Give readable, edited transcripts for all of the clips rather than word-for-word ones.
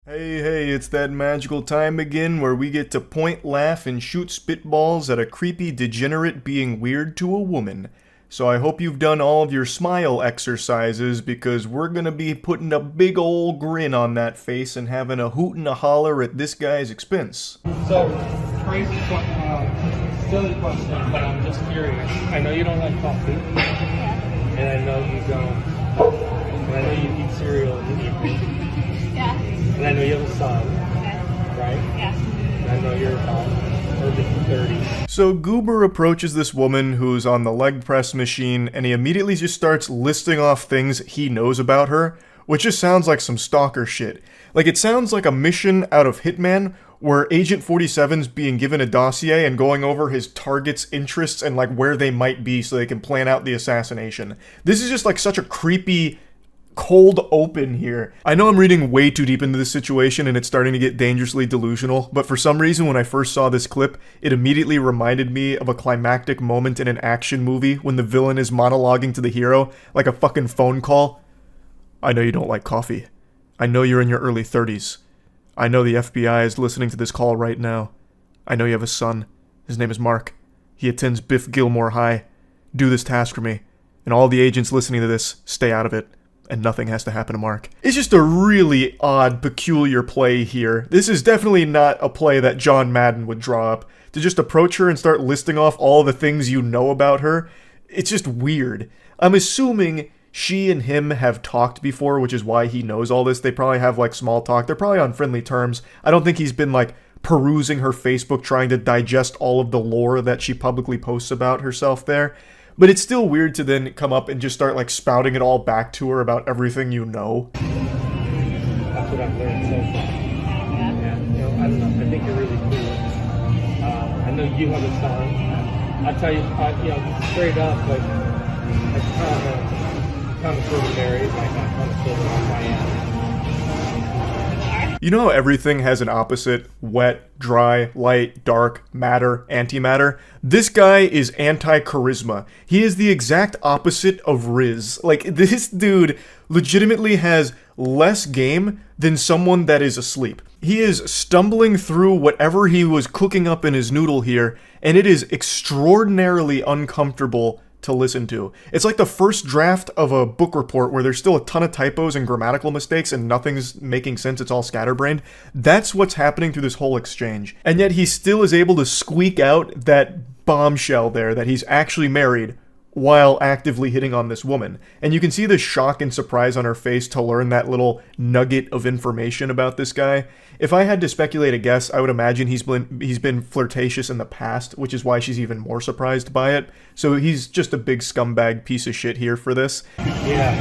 Hey, it's that magical time again where we get to point, laugh, and shoot spitballs at a creepy degenerate being weird to a woman. So I hope you've done all of your smile exercises because we're gonna be putting a big ol' grin on that face and having a hoot and a holler at this guy's expense. So, crazy, silly question, but I'm just curious. I know you don't like coffee, and I know you don't, and I know you eat cereal in the evening. Yeah. And I know you have a son, Okay. right? Yeah. And I know you're about early 30s. So Goober approaches this woman who's on the leg press machine and he immediately just starts listing off things he knows about her, which just sounds like some stalker shit. Like it sounds like a mission out of Hitman where Agent 47's being given a dossier and going over his target's interests and like where they might be so they can plan out the assassination. This is just like such a creepy cold open here. I know I'm reading way too deep into this situation and it's starting to get dangerously delusional, but for some reason when I first saw this clip, it immediately reminded me of a climactic moment in an action movie when the villain is monologuing to the hero like a fucking phone call. I know you don't like coffee. I know you're in your early 30s. I know the FBI is listening to this call right now. I know you have a son. His name is Mark. He attends Biff Gilmore High. Do this task for me. And all the agents listening to this, stay out of it. And nothing has to happen to Mark. It's just a really odd, peculiar play here. This is definitely not a play that John Madden would draw up. To just approach her and start listing off all the things you know about her, it's just weird. I'm assuming she and him have talked before, which is why he knows all this. They probably have, like, small talk. They're probably on friendly terms. I don't think he's been, like, perusing her Facebook trying to digest all of the lore that she publicly posts about herself there. But it's still weird to then come up and just start like spouting it all back to her about everything you know. That's what I've learned so far. Yeah, you know, I don't know. I think you're really cool. I know you have a son. I tell you, you know, straight up, like, I'm kind of sort of married, like, I'm kind of sort of like I am. You know how everything has an opposite? Wet, dry, light, dark, matter, antimatter? This guy is anti-charisma. He is the exact opposite of Riz. Like, this dude legitimately has less game than someone that is asleep. He is stumbling through whatever he was cooking up in his noodle here, and it is extraordinarily uncomfortable to listen to. It's like the first draft of a book report where there's still a ton of typos and grammatical mistakes and nothing's making sense, it's all scatterbrained. That's what's happening through this whole exchange. And yet he still is able to squeak out that bombshell there that he's actually married while actively hitting on this woman. And you can see the shock and surprise on her face to learn that little nugget of information about this guy. If I had to speculate a guess, I would imagine he's been flirtatious in the past, which is why she's even more surprised by it. So he's just a big scumbag piece of shit here for this. Yeah.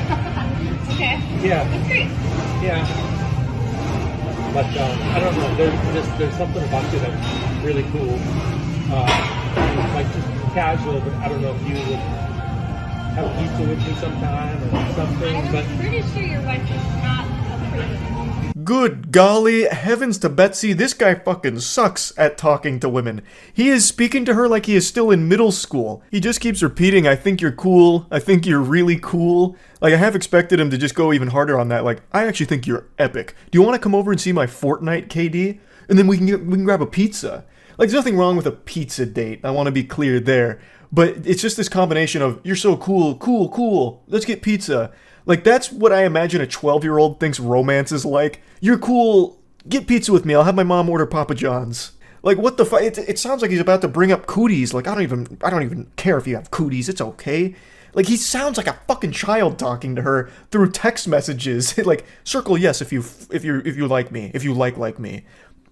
Okay. Yeah. That's great. Yeah. But I don't know. There's something about you that's really cool. Like just casual, but I don't know if you would have a pizza with me sometime or something. But I'm pretty sure your wife is not a pretty. Good golly, heavens to Betsy, this guy fucking sucks at talking to women. He is speaking to her like he is still in middle school. He just keeps repeating, I think you're cool, I think you're really cool. Like, I have expected him to just go even harder on that, like, I actually think you're epic. Do you want to come over and see my Fortnite, KD? And then we can grab a pizza. Like, there's nothing wrong with a pizza date, I want to be clear there. But it's just this combination of, you're so cool, let's get pizza. Like, that's what I imagine a 12-year-old thinks romance is like. You're cool, get pizza with me, I'll have my mom order Papa John's. Like, what the fuck? It sounds like he's about to bring up cooties. Like, I don't even care if you have cooties, it's okay. Like, he sounds like a fucking child talking to her through text messages. Like, circle yes if you like me, if you like me.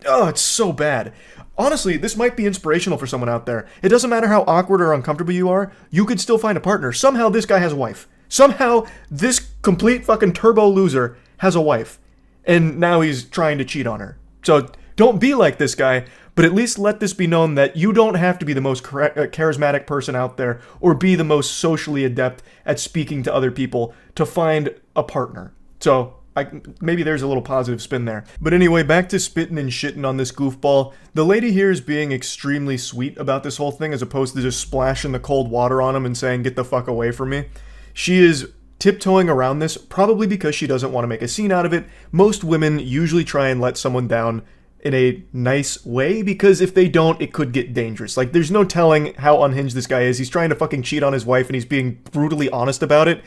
Oh, it's so bad. Honestly, this might be inspirational for someone out there. It doesn't matter how awkward or uncomfortable you are, you could still find a partner. Somehow this guy has a wife. Somehow this complete fucking turbo loser has a wife. And now he's trying to cheat on her. So don't be like this guy, but at least let this be known that you don't have to be the most charismatic person out there or be the most socially adept at speaking to other people to find a partner. So maybe there's a little positive spin there. But anyway, back to spitting and shitting on this goofball. The lady here is being extremely sweet about this whole thing as opposed to just splashing the cold water on him and saying, get the fuck away from me. She is tiptoeing around this, probably because she doesn't want to make a scene out of it. Most women usually try and let someone down in a nice way, because if they don't, it could get dangerous. Like, there's no telling how unhinged this guy is. He's trying to fucking cheat on his wife, and he's being brutally honest about it.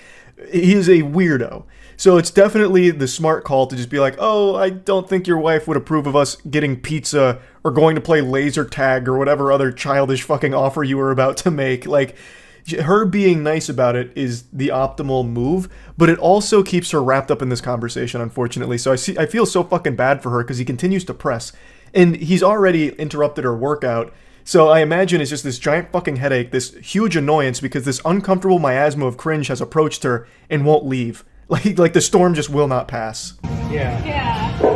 He is a weirdo. So it's definitely the smart call to just be like, oh, I don't think your wife would approve of us getting pizza or going to play laser tag or whatever other childish fucking offer you were about to make. Like, her being nice about it is the optimal move, but it also keeps her wrapped up in this conversation, unfortunately. So I feel so fucking bad for her because he continues to press, and he's already interrupted her workout. So I imagine it's just this giant fucking headache, this huge annoyance because this uncomfortable miasma of cringe has approached her and won't leave. Like the storm just will not pass. Yeah. Yeah. So.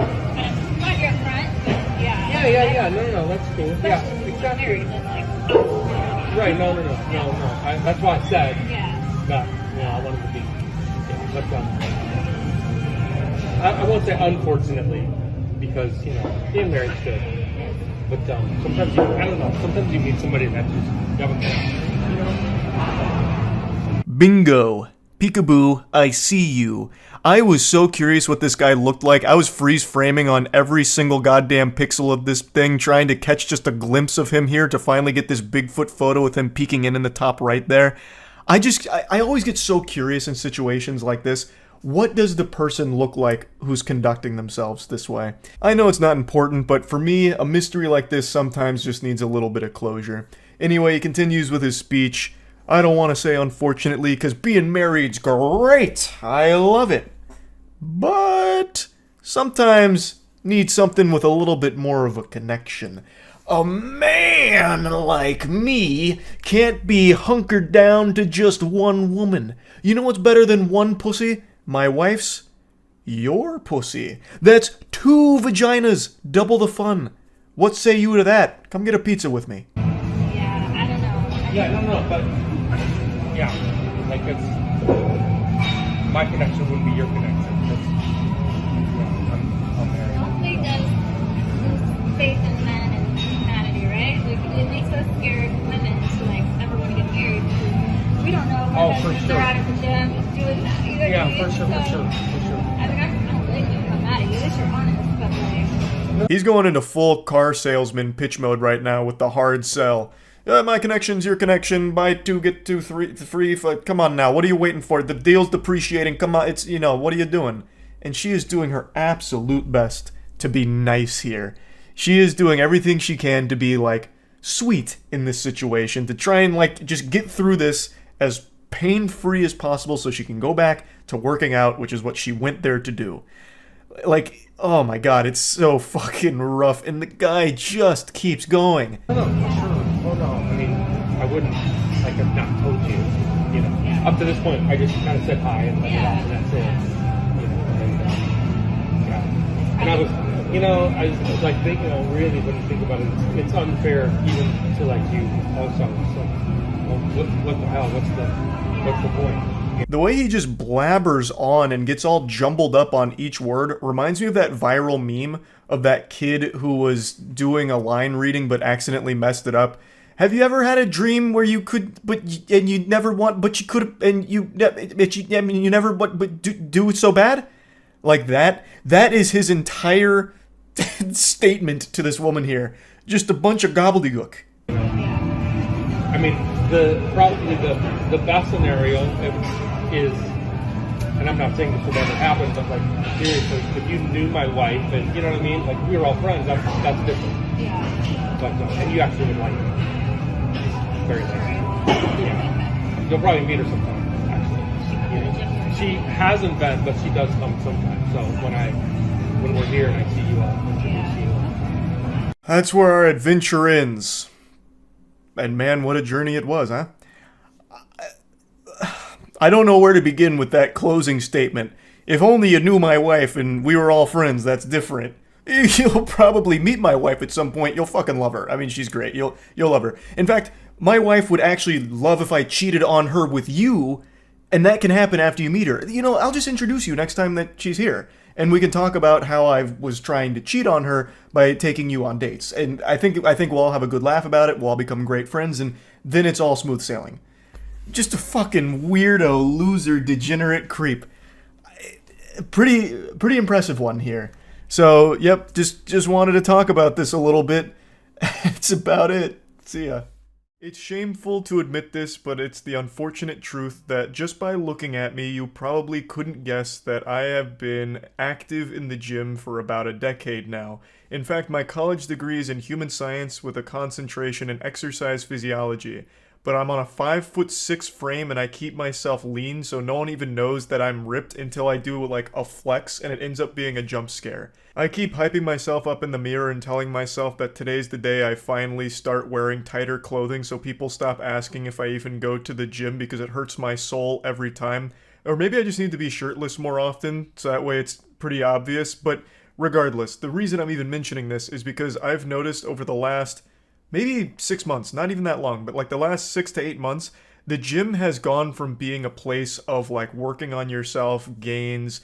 I'm glad you're up front, but yeah. Yeah. No, that's cool. Yeah, Especially exactly. married, then like. Right, no. That's why I said Yeah. that, I wanted to be, but, I won't say unfortunately, because, being married is good. But, sometimes sometimes you meet somebody that just never can, Bingo. Peekaboo, I see you. I was so curious what this guy looked like. I was freeze framing on every single goddamn pixel of this thing, trying to catch just a glimpse of him here to finally get this Bigfoot photo with him peeking in the top right there. I always get so curious in situations like this. What does the person look like who's conducting themselves this way? I know it's not important, but for me, a mystery like this sometimes just needs a little bit of closure. Anyway, he continues with his speech. I don't want to say unfortunately, because being married's great. I love it. But sometimes need something with a little bit more of a connection. A man like me can't be hunkered down to just one woman. You know what's better than one pussy? My wife's? Your pussy. That's 2 vaginas. Double the fun. What say you to that? Come get a pizza with me. Yeah, I don't know. Yeah, no, but like it's my connection wouldn't be your connection. I'm married. Hopefully does faith in men and humanity, right? Like, it makes us scared women to like ever want to get married because we don't know if our husbands are out at the gym doing that. You know what I mean? For sure. I mean, I don't blame you. I'm mad at you. At least you're honest, but like. He's going into full car salesman pitch mode right now with the hard sell. My connection's your connection. Buy 2, get 2 free. Come on now. What are you waiting for? The deal's depreciating. Come on. It's, what are you doing? And she is doing her absolute best to be nice here. She is doing everything she can to be, like, sweet in this situation. To try and, like, just get through this as pain-free as possible so she can go back to working out, which is what she went there to do. Like, oh my god, it's so fucking rough. And the guy just keeps going. No, for sure. Oh no, I mean, I wouldn't have not told you. Up to this point, I just kind of said hi and let it off, and that's it. And I was like thinking, really, when you think about it, it's unfair even to like you also. So, what the hell? What's the point? The way he just blabbers on and gets all jumbled up on each word reminds me of that viral meme of that kid who was doing a line reading but accidentally messed it up. Have you ever had a dream where you could, and you never want, but you could, and you never, but do it so bad? Like that? That is his entire statement to this woman here. Just a bunch of gobbledygook. I mean, probably the best scenario is, and I'm not saying this would ever happen, but like seriously, if you knew my wife and you know what I mean, like we were all friends, that's different. Yeah. But and you actually would like her. She's very nice. Yeah. You'll probably meet her sometime. Actually, she hasn't been, but she does come sometimes. So when we're here and I see you, I'll introduce you. That's where our adventure ends. And man, what a journey it was, huh? I don't know where to begin with that closing statement. If only you knew my wife and we were all friends, that's different. You'll probably meet my wife at some point. You'll fucking love her. I mean, she's great. You'll love her. In fact, my wife would actually love if I cheated on her with you, and that can happen after you meet her. I'll just introduce you next time that she's here, and we can talk about how I was trying to cheat on her by taking you on dates. And I think we'll all have a good laugh about it. We'll all become great friends, and then it's all smooth sailing. Just a fucking weirdo, loser, degenerate creep. Pretty impressive one here. So, yep, just wanted to talk about this a little bit. That's about it. See ya. It's shameful to admit this, but it's the unfortunate truth that just by looking at me, you probably couldn't guess that I have been active in the gym for about a decade now. In fact, my college degree is in human science with a concentration in exercise physiology. But I'm on a 5'6" frame and I keep myself lean so no one even knows that I'm ripped until I do like a flex and it ends up being a jump scare. I keep hyping myself up in the mirror and telling myself that today's the day I finally start wearing tighter clothing so people stop asking if I even go to the gym because it hurts my soul every time. Or maybe I just need to be shirtless more often so that way it's pretty obvious. But regardless, the reason I'm even mentioning this is because I've noticed over the last maybe 6 months, not even that long, but like the last 6 to 8 months, the gym has gone from being a place of like working on yourself, gains,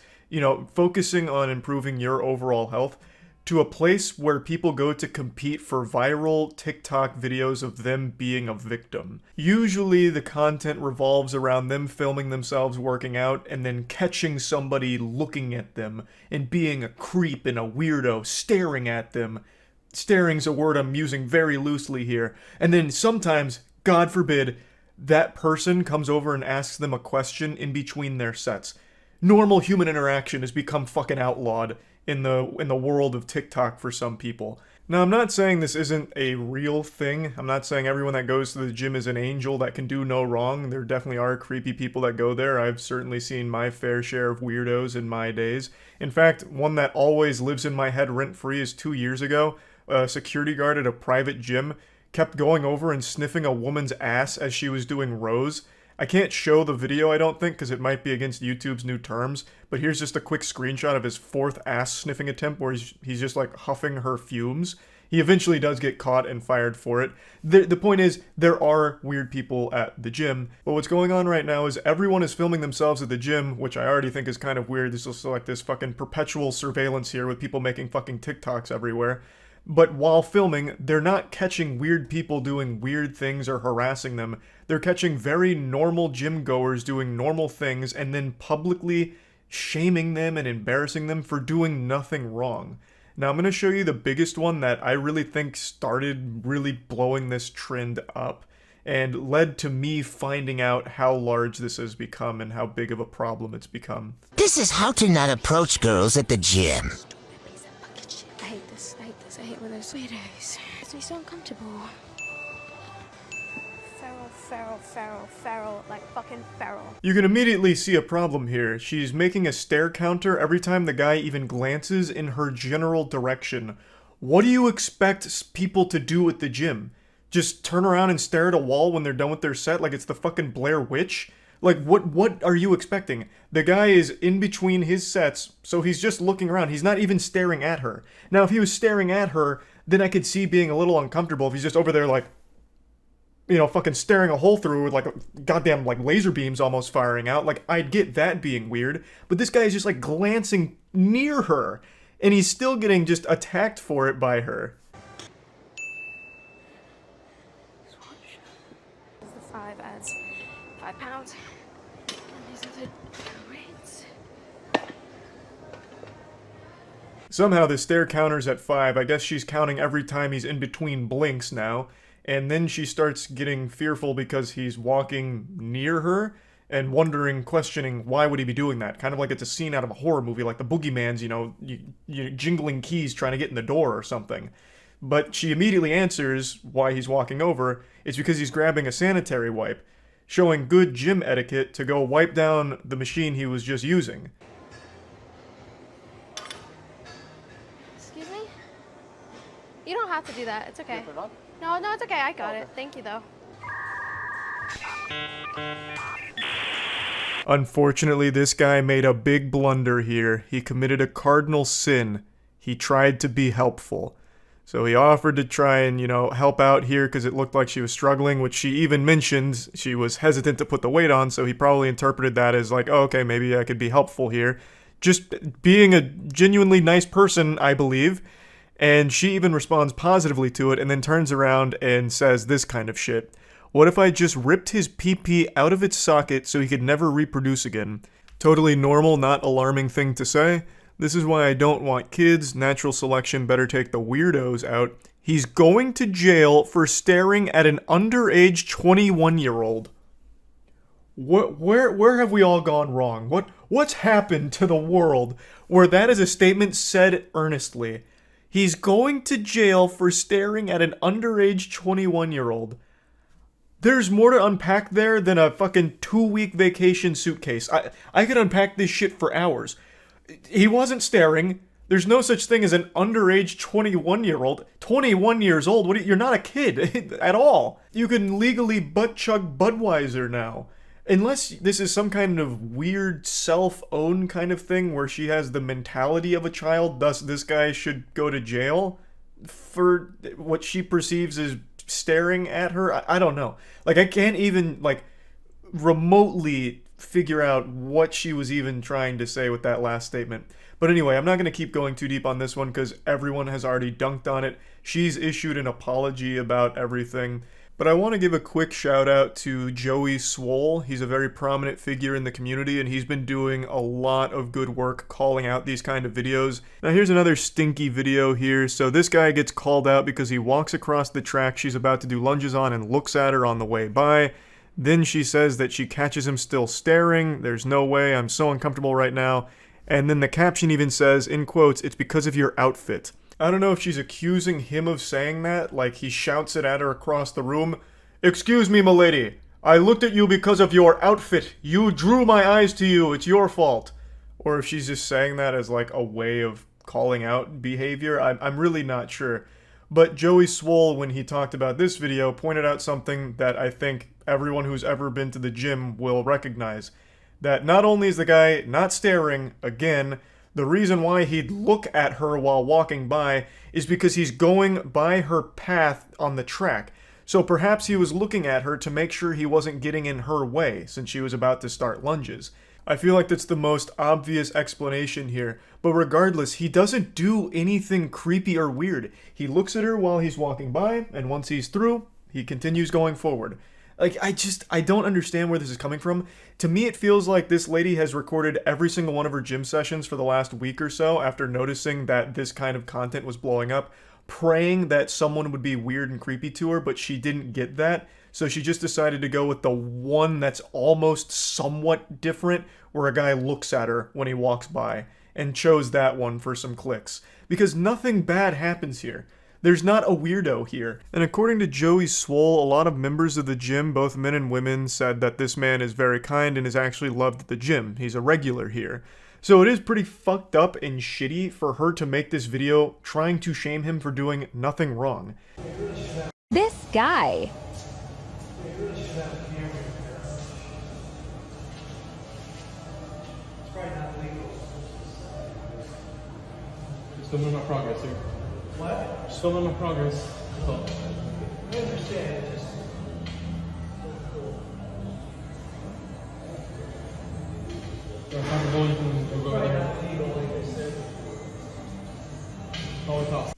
focusing on improving your overall health, to a place where people go to compete for viral TikTok videos of them being a victim. Usually the content revolves around them filming themselves working out and then catching somebody looking at them and being a creep and a weirdo staring at them. Staring's a word I'm using very loosely here. And then sometimes, God forbid, that person comes over and asks them a question in between their sets. Normal human interaction has become fucking outlawed in the world of TikTok for some people. Now, I'm not saying this isn't a real thing. I'm not saying everyone that goes to the gym is an angel that can do no wrong. There definitely are creepy people that go there. I've certainly seen my fair share of weirdos in my days. In fact, one that always lives in my head rent-free is 2 years ago. A security guard at a private gym kept going over and sniffing a woman's ass as she was doing rows. I can't show the video, I don't think, because it might be against YouTube's new terms, but here's just a quick screenshot of his 4th ass sniffing attempt where he's just like huffing her fumes. He eventually does get caught and fired for it. The point is, there are weird people at the gym, but what's going on right now is everyone is filming themselves at the gym, which I already think is kind of weird. There's also like this fucking perpetual surveillance here with people making fucking TikToks everywhere. But while filming, they're not catching weird people doing weird things or harassing them. They're catching very normal gym goers doing normal things and then publicly shaming them and embarrassing them for doing nothing wrong. Now I'm going to show you the biggest one that I really think started really blowing this trend up and led to me finding out how large this has become and how big of a problem it's become. This is how to not approach girls at the gym. I hate when there's weirdos. It makes me so uncomfortable. Feral, like fucking feral. You can immediately see a problem here. She's making a stare counter every time the guy even glances in her general direction. What do you expect people to do at the gym? Just turn around and stare at a wall when they're done with their set like it's the fucking Blair Witch? Like, what are you expecting? The guy is in between his sets, so he's just looking around. He's not even staring at her. Now, if he was staring at her, then I could see being a little uncomfortable if he's just over there, like, fucking staring a hole through with, like, goddamn, like, laser beams almost firing out. Like, I'd get that being weird. But this guy is just, like, glancing near her, and he's still getting just attacked for it by her. The 5 adds £5. Somehow the stare counter's at 5. I guess she's counting every time he's in between blinks now. And then she starts getting fearful because he's walking near her and wondering, questioning, why would he be doing that? Kind of like it's a scene out of a horror movie, like the boogeyman's, you jingling keys trying to get in the door or something. But she immediately answers why he's walking over. It's because he's grabbing a sanitary wipe, showing good gym etiquette to go wipe down the machine he was just using. Excuse me? You don't have to do that. It's okay. No, it's okay. I got it. Thank you, though. Unfortunately, this guy made a big blunder here. He committed a cardinal sin. He tried to be helpful. So he offered to try and, help out here because it looked like she was struggling, which she even mentioned she was hesitant to put the weight on, so he probably interpreted that as like, oh, okay, maybe I could be helpful here. Just being a genuinely nice person, I believe. And she even responds positively to it and then turns around and says this kind of shit. What if I just ripped his pee-pee out of its socket so he could never reproduce again? Totally normal, not alarming thing to say. This is why I don't want kids. Natural selection better take the weirdos out. He's going to jail for staring at an underage 21-year-old. Where have we all gone wrong? What's happened to the world where that is a statement said earnestly? He's going to jail for staring at an underage 21-year-old. There's more to unpack there than a fucking 2-week vacation suitcase. I could unpack this shit for hours. He wasn't staring. There's no such thing as an underage 21-year-old. 21 years old? You're not a kid at all. You can legally butt-chug Budweiser now. Unless this is some kind of weird self-own kind of thing where she has the mentality of a child, thus this guy should go to jail for what she perceives as staring at her. I don't know. Like, I can't even, like, remotely figure out what she was even trying to say with that last statement. But anyway, I'm not going to keep going too deep on this one because everyone has already dunked on it. She's issued an apology about everything. But I want to give a quick shout out to Joey Swole. He's a very prominent figure in the community and he's been doing a lot of good work calling out these kind of videos. Now here's another stinky video here. So this guy gets called out because he walks across the track she's about to do lunges on and looks at her on the way by. Then she says that she catches him still staring. There's no way, I'm so uncomfortable right now. And then the caption even says, in quotes, "It's because of your outfit." I don't know if she's accusing him of saying that, like he shouts it at her across the room. "Excuse me, m'lady. I looked at you because of your outfit. You drew my eyes to you. It's your fault." Or if she's just saying that as like a way of calling out behavior. I'm really not sure. But Joey Swole, when he talked about this video, pointed out something that I think everyone who's ever been to the gym will recognize. That not only is the guy not staring, again, the reason why he'd look at her while walking by is because he's going by her path on the track. So perhaps he was looking at her to make sure he wasn't getting in her way since she was about to start lunges. I feel like that's the most obvious explanation here, but regardless, he doesn't do anything creepy or weird. He looks at her while he's walking by, and once he's through, he continues going forward. Like, I don't understand where this is coming from. To me, it feels like this lady has recorded every single one of her gym sessions for the last week or so after noticing that this kind of content was blowing up, praying that someone would be weird and creepy to her, but she didn't get that. So she just decided to go with the one that's almost somewhat different, where a guy looks at her when he walks by, and chose that one for some clicks. Because nothing bad happens here. There's not a weirdo here. And according to Joey Swole, a lot of members of the gym, both men and women, said that this man is very kind and is actually loved at the gym. He's a regular here. So it is pretty fucked up and shitty for her to make this video trying to shame him for doing nothing wrong. This guy. Just filming my progress here. What? Just filming my progress. Oh. I understand. Just...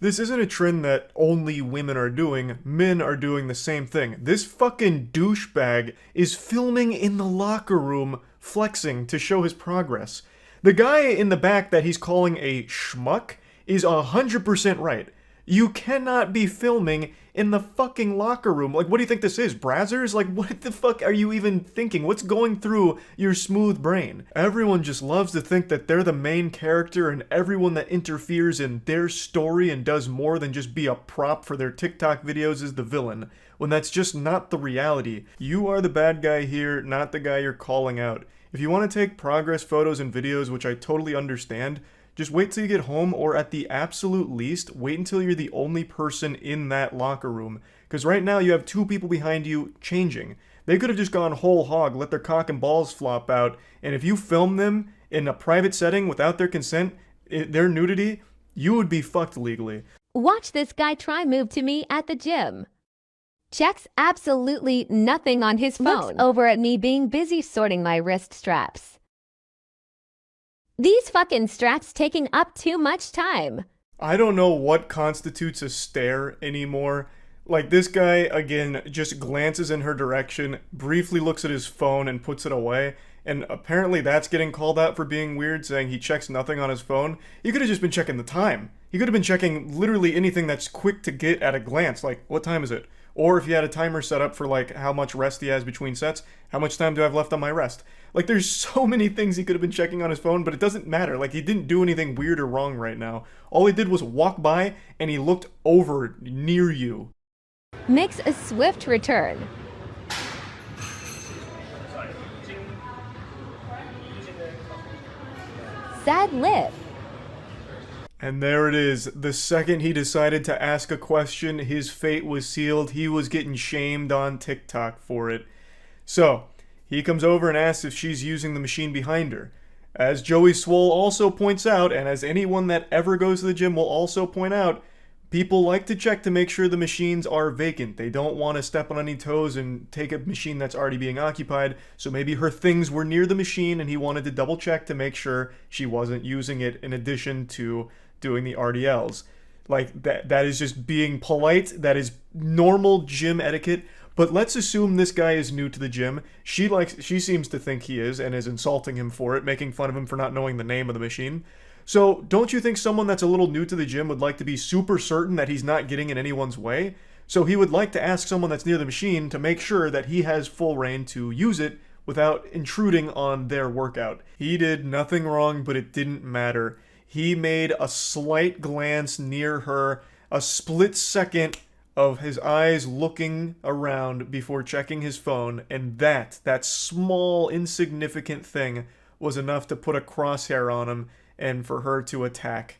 This isn't a trend that only women are doing, men are doing the same thing. This fucking douchebag is filming in the locker room, flexing to show his progress. The guy in the back that he's calling a schmuck is 100% right. You cannot be filming in the fucking locker room. Like, what do you think this is, Brazzers? Like, what the fuck are you even thinking? What's going through your smooth brain? Everyone just loves to think that they're the main character and everyone that interferes in their story and does more than just be a prop for their TikTok videos is the villain, when that's just not the reality. You are the bad guy here, not the guy you're calling out. If you want to take progress photos and videos, which I totally understand, just wait till you get home, or at the absolute least, wait until you're the only person in that locker room. Because right now you have two people behind you changing. They could have just gone whole hog, let their cock and balls flop out, and if you film them in a private setting without their consent, their nudity, you would be fucked legally. Watch this guy try move to me at the gym. Checks absolutely nothing on his phone. Looks over at me being busy sorting my wrist straps. These fucking straps taking up too much time. I don't know what constitutes a stare anymore. Like, this guy, again, just glances in her direction, briefly looks at his phone and puts it away, and apparently that's getting called out for being weird, saying he checks nothing on his phone. He could have just been checking the time. He could have been checking literally anything that's quick to get at a glance, like, what time is it? Or if he had a timer set up for, like, how much rest he has between sets, how much time do I have left on my rest? Like, there's so many things he could have been checking on his phone, but it doesn't matter. Like, he didn't do anything weird or wrong right now. All he did was walk by, and he looked over near you. Makes a swift return. Sad lip. And there it is. The second he decided to ask a question, his fate was sealed. He was getting shamed on TikTok for it. So, he comes over and asks if she's using the machine behind her. As Joey Swole also points out, and as anyone that ever goes to the gym will also point out, people like to check to make sure the machines are vacant. They don't want to step on any toes and take a machine that's already being occupied, so maybe her things were near the machine and he wanted to double check to make sure she wasn't using it in addition to doing the RDLs. Like, that is just being polite. That is normal gym etiquette. But let's assume this guy is new to the gym. She seems to think he is and is insulting him for it, making fun of him for not knowing the name of the machine. So, don't you think someone that's a little new to the gym would like to be super certain that he's not getting in anyone's way? So he would like to ask someone that's near the machine to make sure that he has full reign to use it without intruding on their workout. He did nothing wrong, but it didn't matter. He made a slight glance near her, a split second of his eyes looking around before checking his phone, and that small, insignificant thing was enough to put a crosshair on him and for her to attack.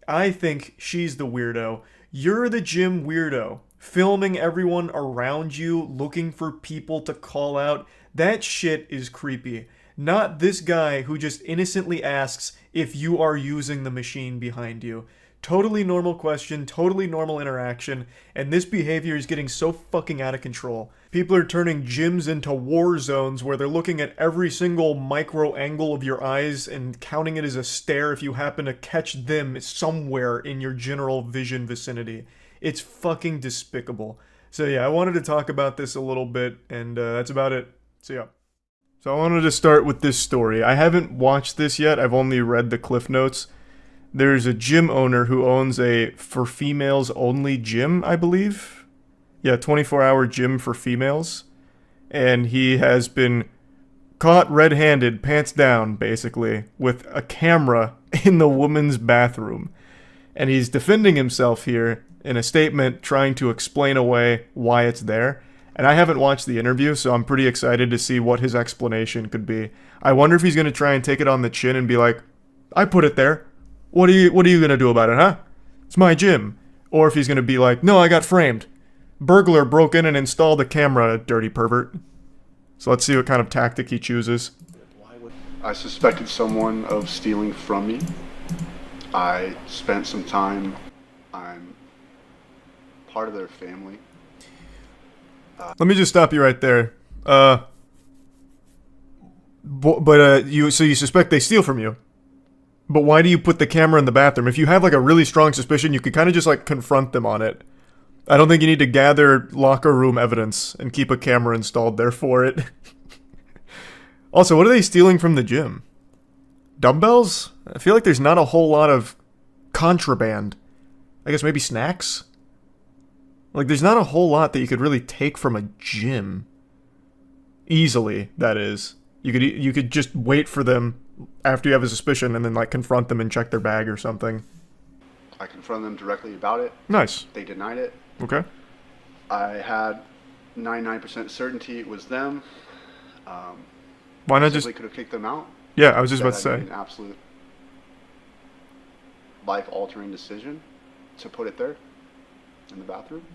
I think she's the weirdo. You're the gym weirdo, filming everyone around you, looking for people to call out. That shit is creepy. Not this guy who just innocently asks if you are using the machine behind you. Totally normal question, totally normal interaction, and this behavior is getting so fucking out of control. People are turning gyms into war zones where they're looking at every single micro angle of your eyes and counting it as a stare if you happen to catch them somewhere in your general vision vicinity. It's fucking despicable. So yeah, I wanted to talk about this a little bit, and that's about it. See ya. So I wanted to start with this story. I haven't watched this yet, I've only read the cliff notes. There's a gym owner who owns a for females only gym, I believe. Yeah, 24-hour gym for females. And he has been caught red-handed, pants down, basically, with a camera in the woman's bathroom. And he's defending himself here in a statement trying to explain away why it's there. And I haven't watched the interview, so I'm pretty excited to see what his explanation could be. I wonder if he's going to try and take it on the chin and be like, I put it there. What are you going to do about it, huh? It's my gym. Or if he's going to be like, no, I got framed. Burglar broke in and installed a camera, dirty pervert. So let's see what kind of tactic he chooses. I suspected someone of stealing from me. I spent some time. I'm part of their family. Let me just stop you right there. You suspect they steal from you? But why do you put the camera in the bathroom? If you have like a really strong suspicion, you could kind of just like confront them on it. I don't think you need to gather locker room evidence and keep a camera installed there for it. Also, what are they stealing from the gym? Dumbbells? I feel like there's not a whole lot of contraband. I guess maybe snacks? Like, there's not a whole lot that you could really take from a gym. Easily, that is. You could just wait for them after you have a suspicion and then, like, confront them and check their bag or something. I confronted them directly about it. Nice. They denied it. Okay. I had 99% certainty it was them. Why not just... Simply could have kicked them out. Yeah, I was just about to say. An absolute life-altering decision to put it there in the bathroom.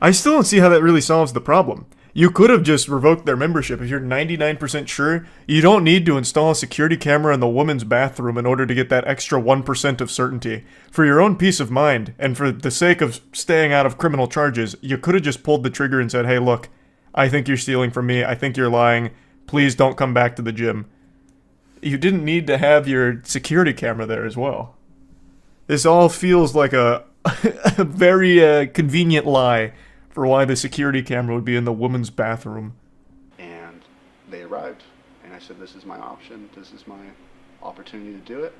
I still don't see how that really solves the problem. You could have just revoked their membership if you're 99% sure. You don't need to install a security camera in the woman's bathroom in order to get that extra 1% of certainty. For your own peace of mind, and for the sake of staying out of criminal charges, you could have just pulled the trigger and said, hey, look, I think you're stealing from me. I think you're lying. Please don't come back to the gym. You didn't need to have your security camera there as well. This all feels like a very convenient lie for why the security camera would be in the woman's bathroom. And they arrived, and I said, this is my option, this is my opportunity to do it.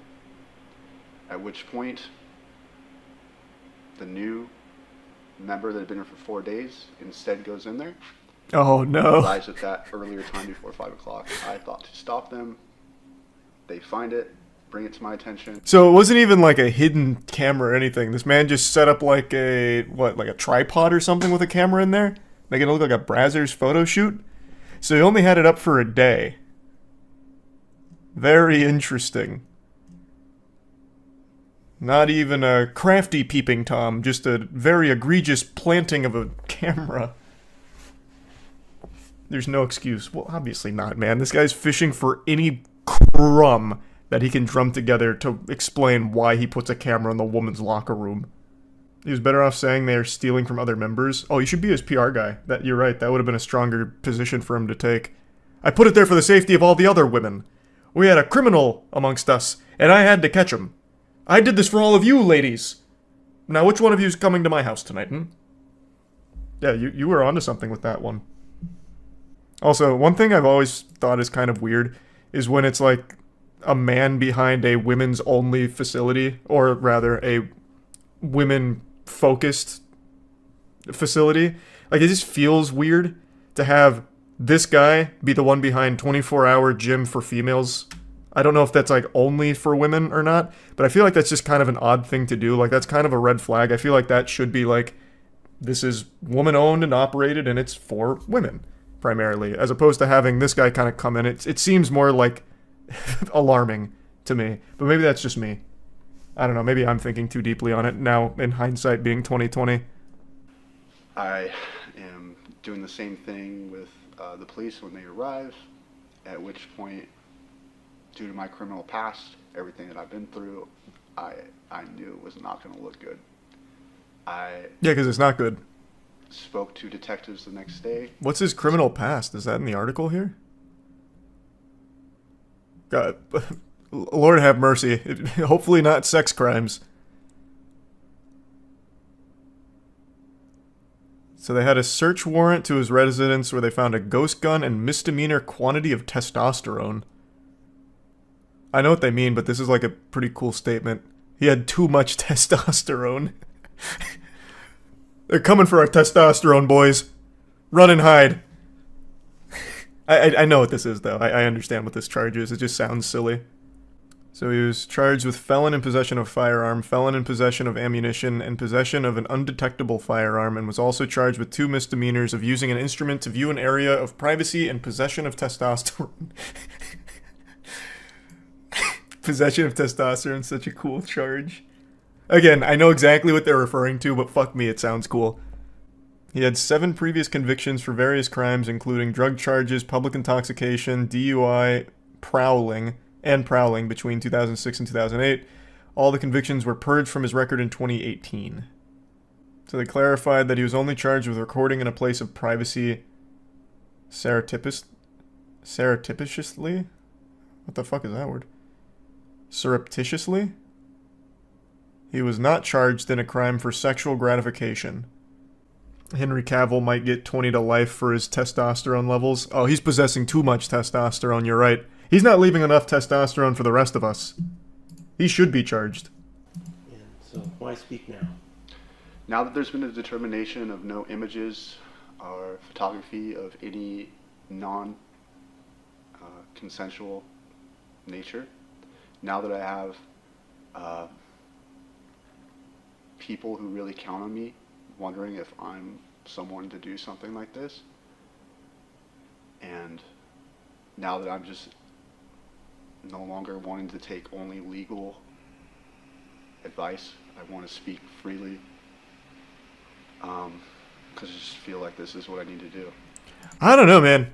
At which point, the new member that had been here for 4 days instead goes in there. Oh no. Arrives at that earlier time before 5 o'clock. I thought to stop them. They find it, bring it to my attention. So it wasn't even like a hidden camera or anything. This man just set up like a, like a tripod or something with a camera in there? Making it look like a Brazzers photo shoot? So he only had it up for a day. Very interesting. Not even a crafty peeping Tom, just a very egregious planting of a camera. There's no excuse. Well, obviously not, man. This guy's fishing for any crumb that he can drum together to explain why he puts a camera in the woman's locker room. He was better off saying they are stealing from other members. Oh, you should be his PR guy. You're right, that would have been a stronger position for him to take. I put it there for the safety of all the other women. We had a criminal amongst us, and I had to catch him. I did this for all of you, ladies. Now, which one of you is coming to my house tonight, Yeah, you were onto something with that one. Also, one thing I've always thought is kind of weird is when it's like a man behind a women's only facility, or rather a women-focused facility. Like, it just feels weird to have this guy be the one behind 24-hour gym for females. I don't know if that's like only for women or not, but I feel like that's just kind of an odd thing to do. Like, that's kind of a red flag. I feel like that should be like, this is woman-owned and operated, and it's for women, primarily, as opposed to having this guy kind of come in. It seems more like alarming to me, but maybe that's just me. I don't know, maybe I'm thinking too deeply on it now, in hindsight being 2020. I am doing the same thing with the police when they arrive, at which point, due to my criminal past, everything that I've been through, I knew it was not going to look good. Yeah, because it's not good. Spoke to detectives the next day. What's his criminal past? Is that in the article here? God, Lord have mercy. Hopefully not sex crimes. So they had a search warrant to his residence where they found a ghost gun and misdemeanor quantity of testosterone. I know what they mean, but this is like a pretty cool statement. He had too much testosterone. They're coming for our testosterone, boys. Run and hide. I know what this is, though. I understand what this charge is. It just sounds silly. So he was charged with felon in possession of firearm, felon in possession of ammunition, and possession of an undetectable firearm, and was also charged with 2 misdemeanors of using an instrument to view an area of privacy and possession of testosterone. Possession of testosterone, such a cool charge. Again, I know exactly what they're referring to, but fuck me, it sounds cool. He had 7 previous convictions for various crimes, including drug charges, public intoxication, DUI, prowling between 2006 and 2008. All the convictions were purged from his record in 2018. So they clarified that he was only charged with recording in a place of privacy surreptitiously? What the fuck is that word? Surreptitiously? He was not charged in a crime for sexual gratification. Henry Cavill might get 20 to life for his testosterone levels. Oh, he's possessing too much testosterone, you're right. He's not leaving enough testosterone for the rest of us. He should be charged. And so, why speak now? Now that there's been a determination of no images or photography of any non-consensual nature, now that I have people who really count on me, wondering if I'm someone to do something like this, and now that I'm just no longer wanting to take only legal advice, I want to speak freely, because I just feel like this is what I need to do. I don't know, man.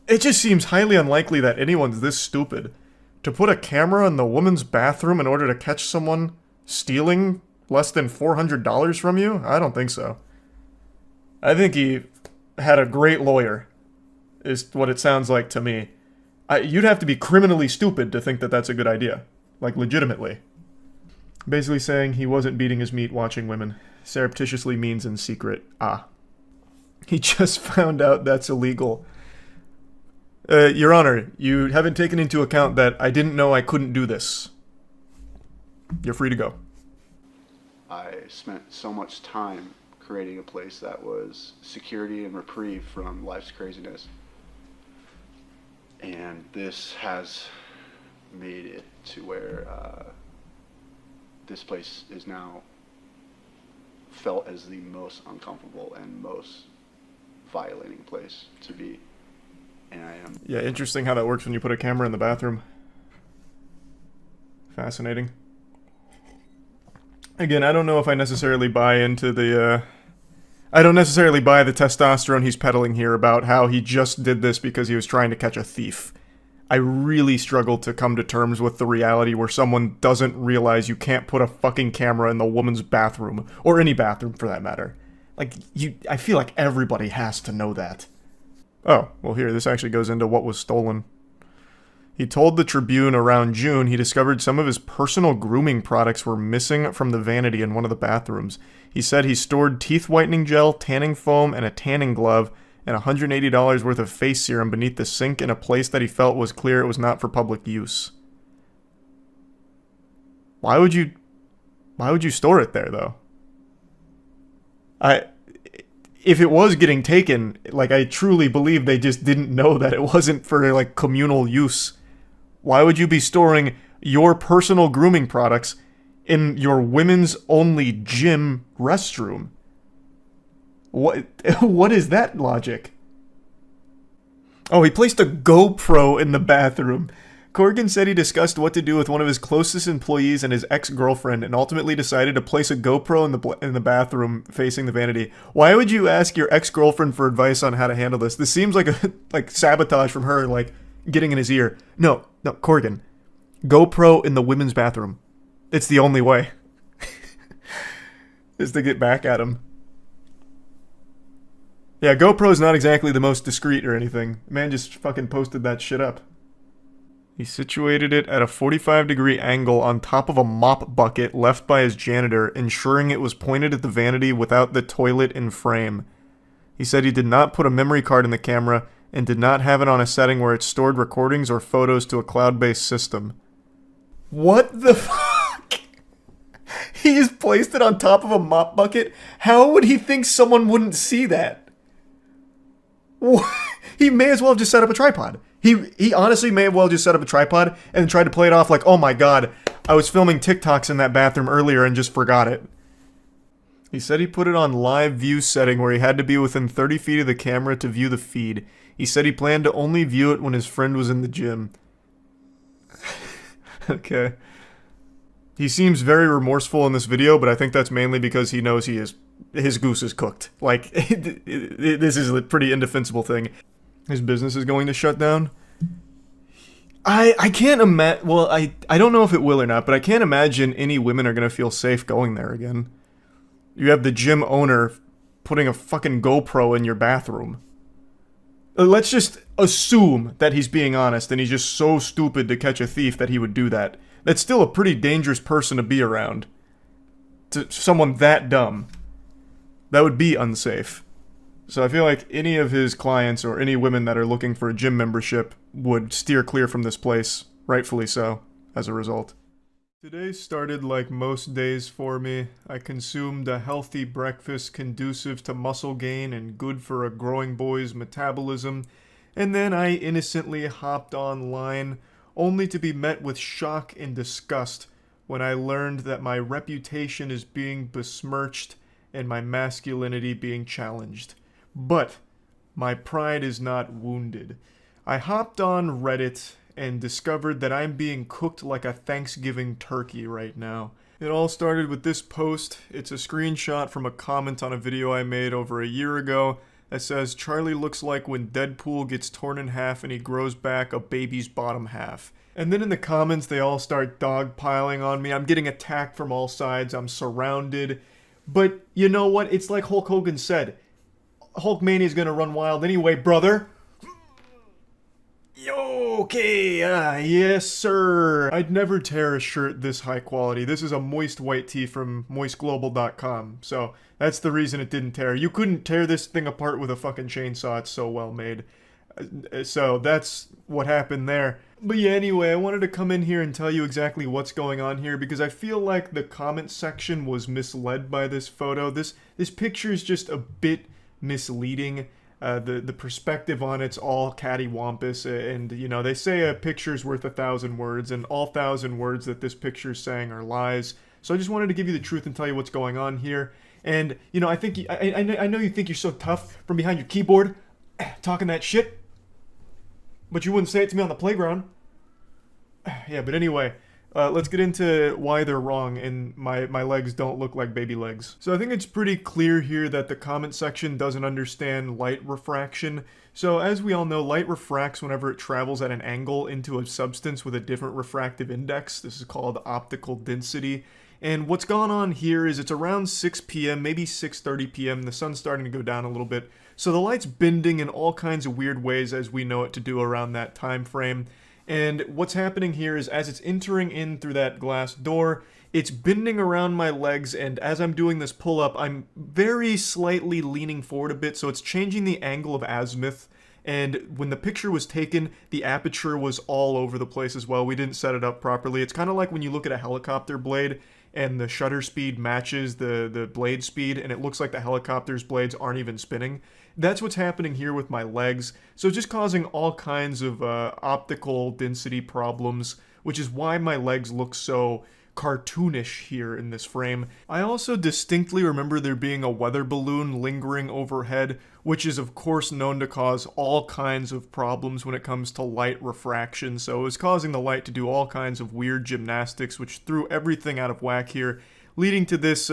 It just seems highly unlikely that anyone's this stupid to put a camera in the woman's bathroom in order to catch someone stealing less than $400 from you? I don't think so. I think he had a great lawyer, is what it sounds like to me. You'd have to be criminally stupid to think that that's a good idea. Like, legitimately. Basically saying he wasn't beating his meat watching women. Surreptitiously means in secret. Ah. He just found out that's illegal. Your Honor, you haven't taken into account that I didn't know I couldn't do this. You're free to go. I spent so much time creating a place that was security and reprieve from life's craziness. And this has made it to where this place is now felt as the most uncomfortable and most violating place to be. And I am... Yeah, interesting how that works when you put a camera in the bathroom. Fascinating. Again, I don't know if I necessarily buy into the, I don't necessarily buy the testosterone he's peddling here about how he just did this because he was trying to catch a thief. I really struggle to come to terms with the reality where someone doesn't realize you can't put a fucking camera in the woman's bathroom, or any bathroom for that matter. Like, I feel like everybody has to know that. Oh, well here, this actually goes into what was stolen. He told the Tribune around June he discovered some of his personal grooming products were missing from the vanity in one of the bathrooms. He said he stored teeth whitening gel, tanning foam, and a tanning glove, and $180 worth of face serum beneath the sink in a place that he felt was clear it was not for public use. Why would you store it there, though? If it was getting taken, like, I truly believe they just didn't know that it wasn't for, like, communal use. Why would you be storing your personal grooming products in your women's only gym restroom? What is that logic? Oh, he placed a GoPro in the bathroom. Corgan said he discussed what to do with one of his closest employees and his ex-girlfriend and ultimately decided to place a GoPro in the bathroom facing the vanity. Why would you ask your ex-girlfriend for advice on how to handle this? This seems like like sabotage from her, like getting in his ear. No, Corgan. GoPro in the women's bathroom. It's the only way. Is to get back at him. Yeah, GoPro's not exactly the most discreet or anything. The man just fucking posted that shit up. He situated it at a 45-degree angle on top of a mop bucket left by his janitor, ensuring it was pointed at the vanity without the toilet in frame. He said he did not put a memory card in the camera and did not have it on a setting where it stored recordings or photos to a cloud-based system. What the fuck? He just placed it on top of a mop bucket? How would he think someone wouldn't see that? What? He may as well have just set up a tripod. He honestly may have well just set up a tripod and tried to play it off like, oh my god, I was filming TikToks in that bathroom earlier and just forgot it. He said he put it on live view setting where he had to be within 30 feet of the camera to view the feed. He said he planned to only view it when his friend was in the gym. Okay. He seems very remorseful in this video, but I think that's mainly because he knows his goose is cooked. Like, this is a pretty indefensible thing. His business is going to shut down. I can't imagine, well, I don't know if it will or not, but I can't imagine any women are going to feel safe going there again. You have the gym owner putting a fucking GoPro in your bathroom. Let's just assume that he's being honest and he's just so stupid to catch a thief that he would do that. That's still a pretty dangerous person to be around. To someone that dumb. That would be unsafe. So I feel like any of his clients or any women that are looking for a gym membership would steer clear from this place, rightfully so, as a result. Today started like most days for me. I consumed a healthy breakfast conducive to muscle gain and good for a growing boy's metabolism, and then I innocently hopped online, only to be met with shock and disgust when I learned that my reputation is being besmirched and my masculinity being challenged. But my pride is not wounded. I hopped on Reddit and discovered that I'm being cooked like a Thanksgiving turkey right now. It all started with this post. It's a screenshot from a comment on a video I made over a year ago that says, Charlie looks like when Deadpool gets torn in half and he grows back a baby's bottom half. And then in the comments they all start dogpiling on me. I'm getting attacked from all sides. I'm surrounded. But you know what? It's like Hulk Hogan said. Hulkmania is gonna run wild anyway, brother. Yo, Okay, yes sir. I'd never tear a shirt this high quality. This is a moist white tee from moistglobal.com, so that's the reason it didn't tear. You couldn't tear this thing apart with a fucking chainsaw, it's so well made. So that's what happened there. But yeah, anyway, I wanted to come in here and tell you exactly what's going on here because I feel like the comment section was misled by this photo. This picture is just a bit misleading. The perspective on it's all cattywampus, and you know, they say a picture's worth 1,000 words, and all 1,000 words that this picture's saying are lies. So I just wanted to give you the truth and tell you what's going on here. And you know, I think I know you think you're so tough from behind your keyboard, talking that shit, but you wouldn't say it to me on the playground. Yeah, but anyway. Let's get into why they're wrong and my legs don't look like baby legs. So I think it's pretty clear here that the comment section doesn't understand light refraction. So as we all know, light refracts whenever it travels at an angle into a substance with a different refractive index. This is called optical density. And what's gone on here is it's around 6 p.m., maybe 6:30 p.m. The sun's starting to go down a little bit. So the light's bending in all kinds of weird ways as we know it to do around that time frame. And what's happening here is as it's entering in through that glass door, it's bending around my legs, and as I'm doing this pull-up, I'm very slightly leaning forward a bit, so it's changing the angle of azimuth. And when the picture was taken, the aperture was all over the place as well. We didn't set it up properly. It's kind of like when you look at a helicopter blade and the shutter speed matches the blade speed, and it looks like the helicopter's blades aren't even spinning. That's what's happening here with my legs. So just causing all kinds of optical density problems, which is why my legs look so cartoonish here in this frame. I also distinctly remember there being a weather balloon lingering overhead, which is of course known to cause all kinds of problems when it comes to light refraction. So it was causing the light to do all kinds of weird gymnastics, which threw everything out of whack here, leading to this,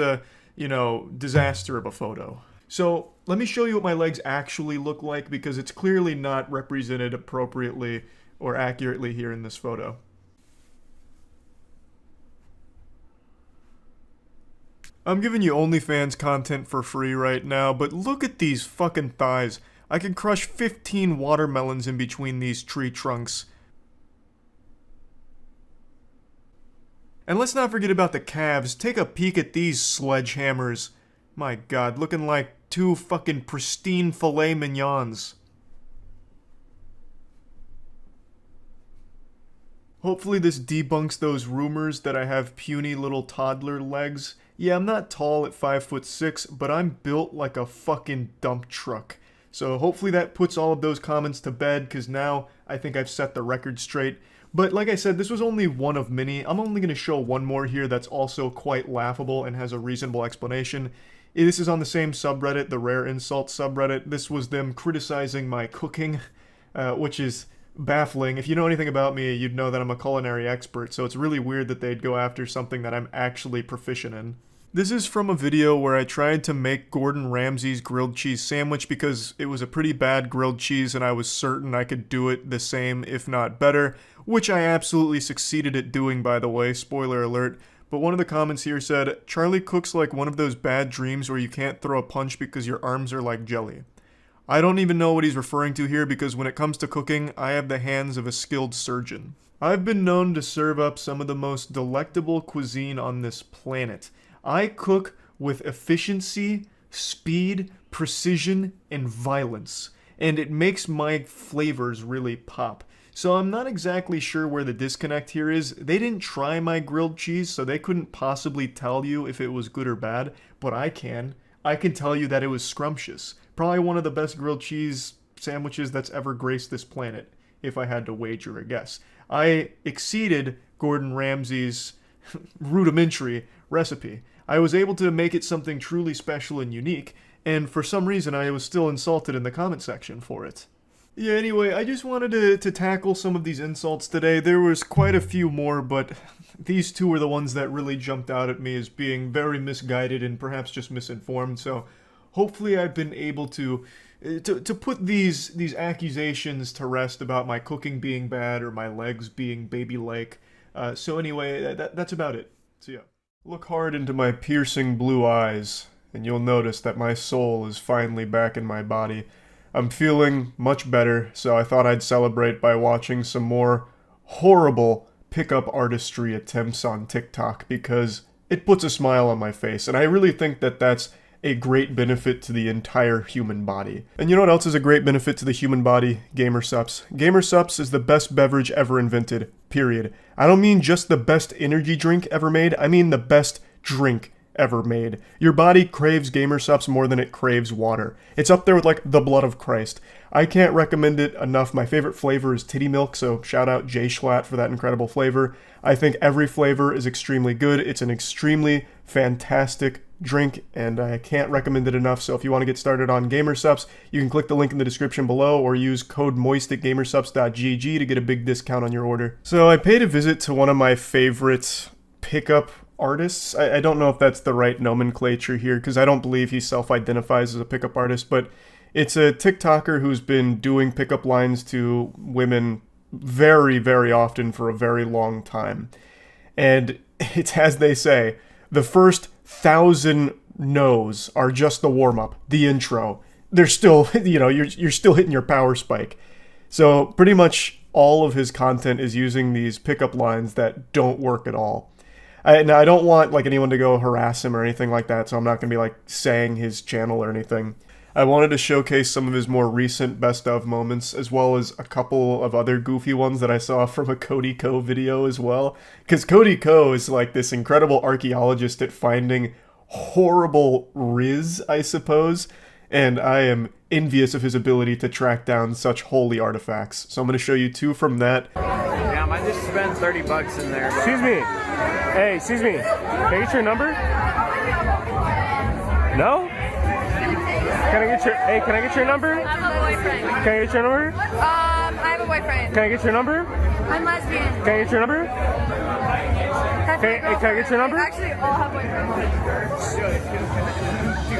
disaster of a photo. So let me show you what my legs actually look like because it's clearly not represented appropriately or accurately here in this photo. I'm giving you OnlyFans content for free right now, but look at these fucking thighs. I can crush 15 watermelons in between these tree trunks. And let's not forget about the calves. Take a peek at these sledgehammers. My god, looking like two fucking pristine filet mignons. Hopefully this debunks those rumors that I have puny little toddler legs. Yeah, I'm not tall at 5'6", but I'm built like a fucking dump truck. So hopefully that puts all of those comments to bed, because now I think I've set the record straight. But like I said, this was only one of many. I'm only going to show one more here that's also quite laughable and has a reasonable explanation. This is on the same subreddit, the Rare Insult subreddit. This was them criticizing my cooking, which is baffling. If you know anything about me, you'd know that I'm a culinary expert, so it's really weird that they'd go after something that I'm actually proficient in. This is from a video where I tried to make Gordon Ramsay's grilled cheese sandwich because it was a pretty bad grilled cheese and I was certain I could do it the same, if not better, which I absolutely succeeded at doing, by the way, spoiler alert. But one of the comments here said, "Charlie cooks like one of those bad dreams where you can't throw a punch because your arms are like jelly." I don't even know what he's referring to here because when it comes to cooking, I have the hands of a skilled surgeon. I've been known to serve up some of the most delectable cuisine on this planet. I cook with efficiency, speed, precision, and violence, and it makes my flavors really pop. So I'm not exactly sure where the disconnect here is. They didn't try my grilled cheese, so they couldn't possibly tell you if it was good or bad, but I can. I can tell you that it was scrumptious. Probably one of the best grilled cheese sandwiches that's ever graced this planet, if I had to wager a guess. I exceeded Gordon Ramsay's rudimentary recipe. I was able to make it something truly special and unique, and for some reason I was still insulted in the comment section for it. Yeah, anyway, I just wanted to tackle some of these insults today. There was quite a few more, but these two were the ones that really jumped out at me as being very misguided and perhaps just misinformed, so hopefully I've been able to put these accusations to rest about my cooking being bad or my legs being baby-like. So anyway, that's about it. So yeah. Look hard into my piercing blue eyes, and you'll notice that my soul is finally back in my body. I'm feeling much better, so I thought I'd celebrate by watching some more horrible pickup artistry attempts on TikTok because it puts a smile on my face, and I really think that that's a great benefit to the entire human body. And you know what else is a great benefit to the human body? Gamer Sups. Gamer Sups is the best beverage ever invented, period. I don't mean just the best energy drink ever made, I mean the best drink ever made. Your body craves Gamer Sups more than it craves water. It's up there with like the blood of Christ. I can't recommend it enough. My favorite flavor is titty milk, so shout out Jay Schlatt for that incredible flavor. I think every flavor is extremely good. It's an extremely fantastic drink, and I can't recommend it enough. So if you want to get started on Gamer Sups, you can click the link in the description below or use code MOIST at gamersups.gg to get a big discount on your order. So I paid a visit to one of my favorite pickup artists. I don't know if that's the right nomenclature here because I don't believe he self-identifies as a pickup artist, but it's a TikToker who's been doing pickup lines to women very, very often for a very long time. And it's as they say, the first 1,000 no's are just the warm-up, the intro. They're still, you're still hitting your power spike. So pretty much all of his content is using these pickup lines that don't work at all. Now, I don't want like anyone to go harass him or anything like that, so I'm not going to be like saying his channel or anything. I wanted to showcase some of his more recent best of moments, as well as a couple of other goofy ones that I saw from a CodiCo video as well. Because CodiCo is like this incredible archaeologist at finding horrible riz, I suppose, and I am envious of his ability to track down such holy artifacts. So I'm going to show you two from that. Damn, I just spent 30 bucks in there. Bro. Excuse me. Hey, excuse me. Can I get your number? No? Can I get your number? I have a boyfriend. Can I get your number? I have a boyfriend. Can I get your number? I'm lesbian. Can I get your number? Can I get your number? Actually, all have boyfriends.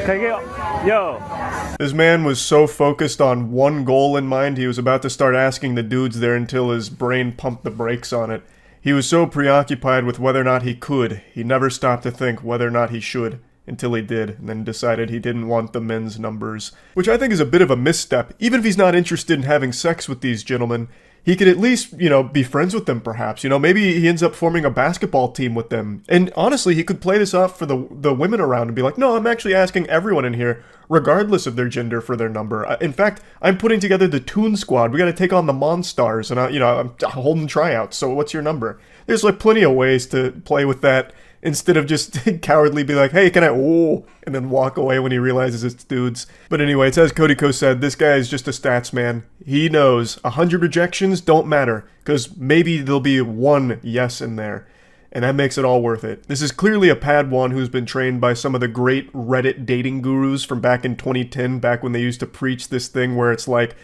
Can I get... Yo. This man was so focused on one goal in mind, he was about to start asking the dudes there until his brain pumped the brakes on it. He was so preoccupied with whether or not he could, he never stopped to think whether or not he should. Until he did, and then decided he didn't want the men's numbers. Which I think is a bit of a misstep. Even if he's not interested in having sex with these gentlemen, he could at least, be friends with them perhaps. Maybe he ends up forming a basketball team with them. And honestly, he could play this off for the women around and be like, no, I'm actually asking everyone in here, regardless of their gender, for their number. In fact, I'm putting together the Toon Squad. We gotta take on the Monstars, and I'm holding tryouts, so what's your number? There's like plenty of ways to play with that, instead of just cowardly be like, hey, can I, and then walk away when he realizes it's dudes. But anyway, it's as CodiCo said, this guy is just a stats man. He knows 100 rejections don't matter, because maybe there'll be one yes in there. And that makes it all worth it. This is clearly a Padawan who's been trained by some of the great Reddit dating gurus from back in 2010, back when they used to preach this thing where it's like,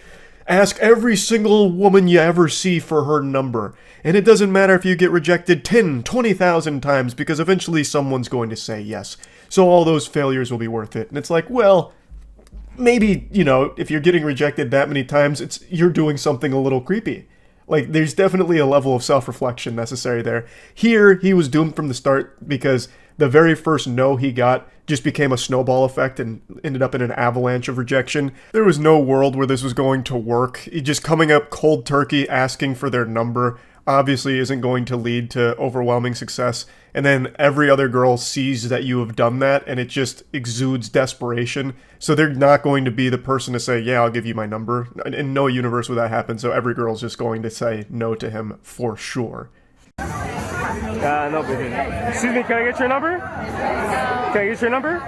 ask every single woman you ever see for her number. And it doesn't matter if you get rejected 10, 20,000 times, because eventually someone's going to say yes. So all those failures will be worth it. And it's like, well, maybe, if you're getting rejected that many times, you're doing something a little creepy. Like, there's definitely a level of self-reflection necessary there. Here, he was doomed from the start because the very first no he got just became a snowball effect and ended up in an avalanche of rejection. There was no world where this was going to work. Just coming up cold turkey, asking for their number, obviously isn't going to lead to overwhelming success. And then every other girl sees that you have done that, and it just exudes desperation. So they're not going to be the person to say, yeah, I'll give you my number. In no universe would that happen, so every girl's just going to say no to him for sure. No, baby. Excuse me, can I get your number? Can I get your number?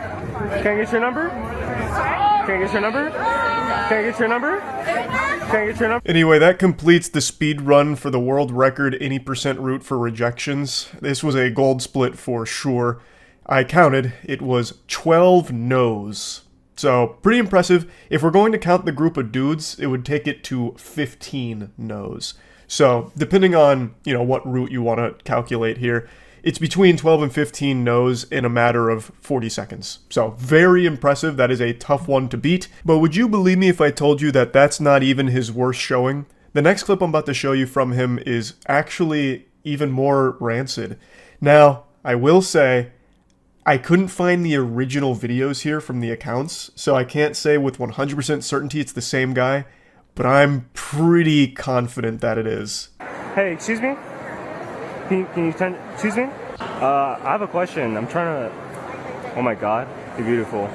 Can I get your number? Can I get your number? Can I get your number? Can I get your number? Anyway, that completes the speed run for the world record 80% route for rejections. This was a gold split for sure. I counted, it was 12 no's. So, pretty impressive. If we're going to count the group of dudes, it would take it to 15 no's. So, depending on, what route you want to calculate here, it's between 12 and 15 no's in a matter of 40 seconds. So, very impressive. That is a tough one to beat. But would you believe me if I told you that that's not even his worst showing? The next clip I'm about to show you from him is actually even more rancid. Now, I will say, I couldn't find the original videos here from the accounts, so I can't say with 100% certainty it's the same guy, but I'm pretty confident that it is. Hey, excuse me? Can you turn, excuse me? I have a question. I'm trying to, oh my god, you're beautiful.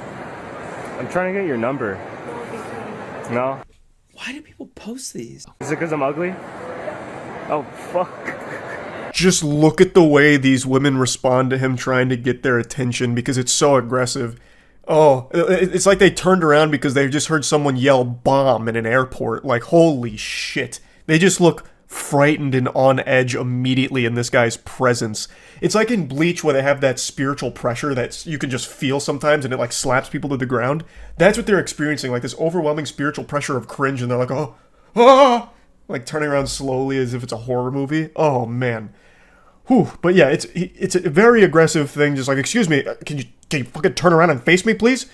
I'm trying to get your number. No? Why do people post these? Is it because I'm ugly? Oh, fuck. Just look at the way these women respond to him trying to get their attention because it's so aggressive. Oh, it's like they turned around because they just heard someone yell bomb in an airport. Like, holy shit. They just look frightened and on edge immediately in this guy's presence. It's like in Bleach where they have that spiritual pressure that you can just feel sometimes and it like slaps people to the ground. That's what they're experiencing, like this overwhelming spiritual pressure of cringe, and they're like, oh, ah, like turning around slowly as if it's a horror movie. Oh man. Whew. But yeah, it's a very aggressive thing, just like, excuse me, can you fucking turn around and face me, please?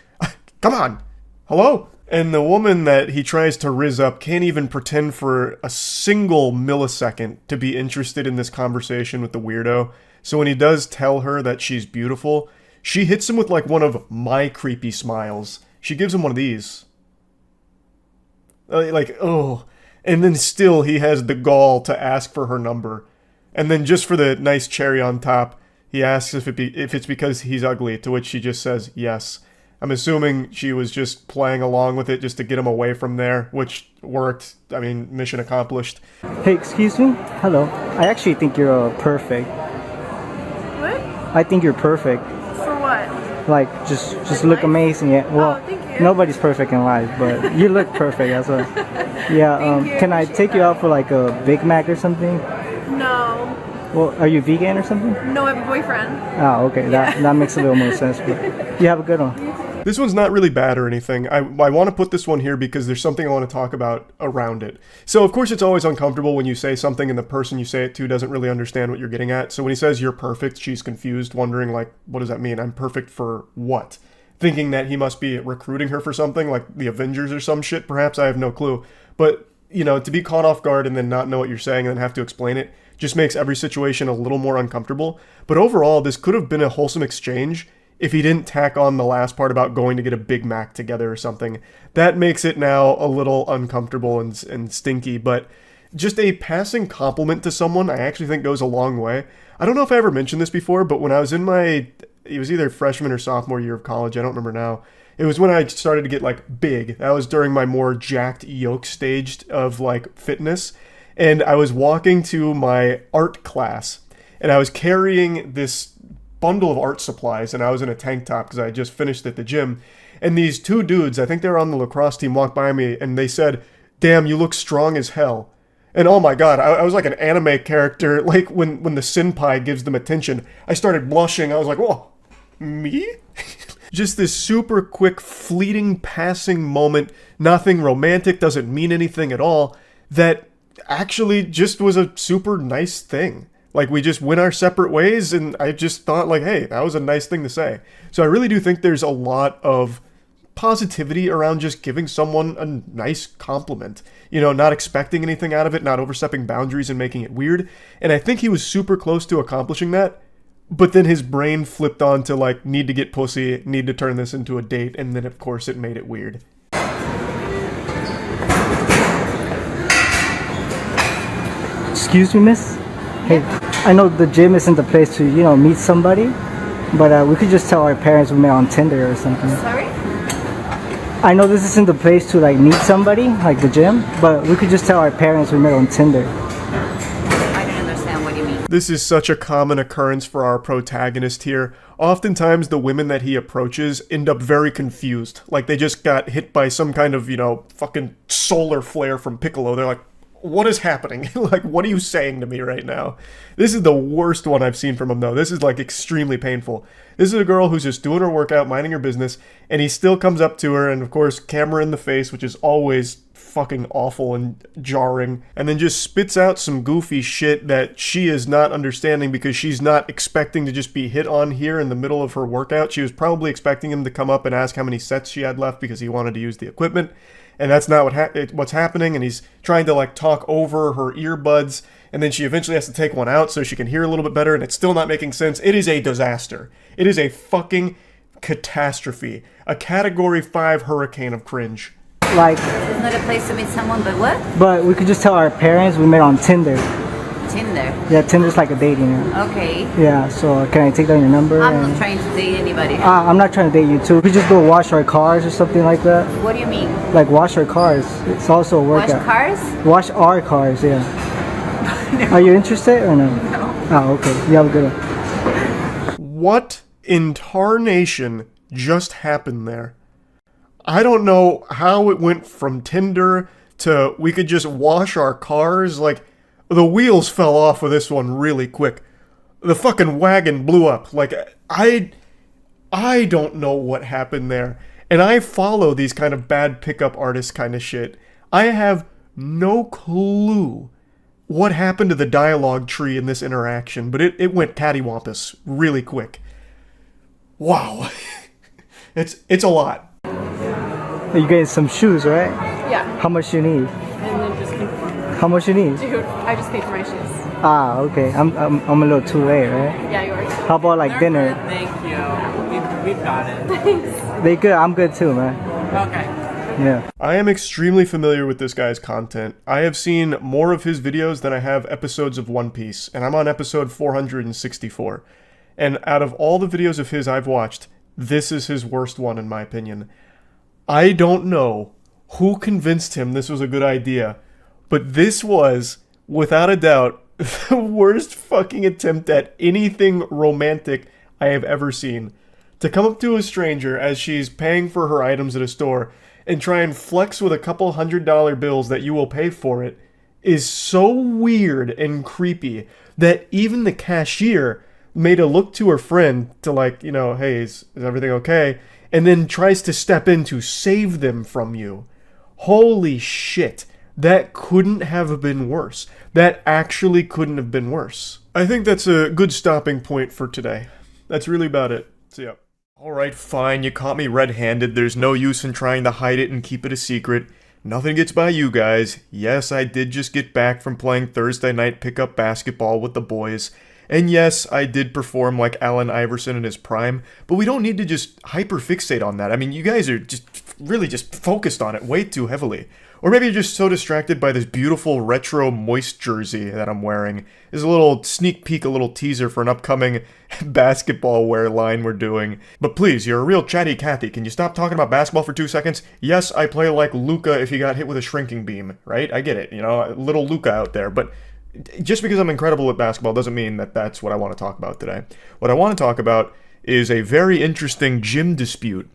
Come on. Hello? And the woman that he tries to rizz up can't even pretend for a single millisecond to be interested in this conversation with the weirdo. So when he does tell her that she's beautiful, she hits him with like one of my creepy smiles. She gives him one of these. Like, oh. And then still he has the gall to ask for her number. And then just for the nice cherry on top, he asks if it's because he's ugly, to which she just says yes. I'm assuming she was just playing along with it just to get him away from there, which worked. I mean, mission accomplished. Hey, excuse me? Hello. I actually think you're perfect. What? I think you're perfect. For what? Like, just look amazing. Yeah. Well, thank you. Nobody's perfect in life, but you look perfect. That's what. Yeah. Can I take you out for like a Big Mac or something? No. Well, are you vegan or something? No, I have a boyfriend. Oh, okay. Yeah. That makes a little more sense. But you have a good one. This one's not really bad or anything. I want to put this one here because there's something I want to talk about around it. So, of course, it's always uncomfortable when you say something and the person you say it to doesn't really understand what you're getting at. So when he says you're perfect, she's confused, wondering, like, what does that mean? I'm perfect for what? Thinking that he must be recruiting her for something, like the Avengers or some shit, perhaps. I have no clue. But, you know, to be caught off guard and then not know what you're saying and then have to explain it just makes every situation a little more uncomfortable. But overall, this could have been a wholesome exchange if he didn't tack on the last part about going to get a Big Mac together or something. That makes it now a little uncomfortable and stinky, but just a passing compliment to someone I actually think goes a long way. I don't know if I ever mentioned this before, but when I was in it was either freshman or sophomore year of college, I don't remember now. It was when I started to get like big. That was during my more jacked yoke stage of like fitness. And I was walking to my art class and I was carrying this bundle of art supplies, and I was in a tank top because I had just finished at the gym, and these two dudes, I think they were on the lacrosse team, walked by me and they said, "Damn, you look strong as hell." And oh my god, I was like an anime character, like when the senpai gives them attention. I started blushing. I was like, whoa, me? Just this super quick, fleeting, passing moment, nothing romantic, doesn't mean anything at all, that actually just was a super nice thing. Like, we just went our separate ways, and I just thought, like, hey, that was a nice thing to say. So I really do think there's a lot of positivity around just giving someone a nice compliment. You know, not expecting anything out of it, not overstepping boundaries and making it weird. And I think he was super close to accomplishing that, but then his brain flipped on to, like, need to get pussy, need to turn this into a date, and then, of course, it made it weird. Excuse me, miss? Hey, I know the gym isn't the place to, you know, meet somebody, but we could just tell our parents we met on Tinder or something. Sorry? I know this isn't the place to, like, meet somebody, like the gym, but we could just tell our parents we met on Tinder. I don't understand what you mean. This is such a common occurrence for our protagonist here. Oftentimes, the women that he approaches end up very confused. Like, they just got hit by some kind of, you know, fucking solar flare from Piccolo. They're like, what is happening? Like, what are you saying to me right now? This is the worst one I've seen from him, though. This is, like, extremely painful. This is a girl who's just doing her workout, minding her business, and he still comes up to her, and, of course, camera in the face, which is always fucking awful and jarring, and then just spits out some goofy shit that she is not understanding because she's not expecting to just be hit on here in the middle of her workout. She was probably expecting him to come up and ask how many sets she had left because he wanted to use the equipment. And that's not what's happening, and he's trying to, like, talk over her earbuds, and then she eventually has to take one out so she can hear a little bit better, and it's still not making sense. It is a disaster. It is a fucking catastrophe. A Category 5 hurricane of cringe. Like, It's not a place to meet someone, but what? but we could just tell our parents we met on Tinder. Tinder. Yeah, Tinder's like a dating app. Okay. Yeah, so can I take down your number? I'm and- not trying to date anybody. I'm not trying to date you too. We could just go wash our cars or something like that. What do you mean? Like wash our cars. It's also a Wash workout. cars? Wash our cars, yeah. Are you interested or no? No. Oh, okay. You have a good one. What in tarnation just happened there? I don't know how it went from Tinder to we could just wash our cars. Like, the wheels fell off of this one really quick. The fucking wagon blew up. Like, I don't know what happened there. And I follow these kind of bad pickup artist kind of shit. I have no clue what happened to the dialogue tree in this interaction, but it went cattywampus really quick. Wow. It's a lot. You getting some shoes, right? Yeah. How much you need? And then just keep How much you need? Dude, I just paid for my shoes. Ah, okay. I'm a little too late, right? Yeah, you are. How about like dinner? Thank you. We've got it. Thanks. They good. I'm good too, man. Okay. Yeah. I am extremely familiar with this guy's content. I have seen more of his videos than I have episodes of One Piece, and I'm on episode 464. And out of all the videos of his I've watched, this is his worst one in my opinion. I don't know who convinced him this was a good idea, but this was, without a doubt, the worst fucking attempt at anything romantic I have ever seen. To come up to a stranger as she's paying for her items at a store and try and flex with a couple $100 bills that you will pay for it is so weird and creepy that even the cashier made a look to her friend to like, you know, hey, is everything okay? And then tries to step in to save them from you. Holy shit. That couldn't have been worse. That actually couldn't have been worse. I think that's a good stopping point for today. That's really about it. See ya. Alright, fine, you caught me red-handed. There's no use in trying to hide it and keep it a secret. Nothing gets by you guys. Yes, I did just get back from playing Thursday night pickup basketball with the boys. And yes, I did perform like Allen Iverson in his prime, but we don't need to just hyperfixate on that. I mean, you guys are just really just focused on it way too heavily. Or maybe you're just so distracted by this beautiful retro moist jersey that I'm wearing. This is a little sneak peek, a little teaser for an upcoming basketball wear line we're doing. But please, you're a real chatty Cathy. Can you stop talking about basketball for 2 seconds? Yes, I play like Luka if he got hit with a shrinking beam, right? I get it, you know, little Luka out there, but just because I'm incredible at basketball doesn't mean that that's what I want to talk about today. What I want to talk about is a very interesting gym dispute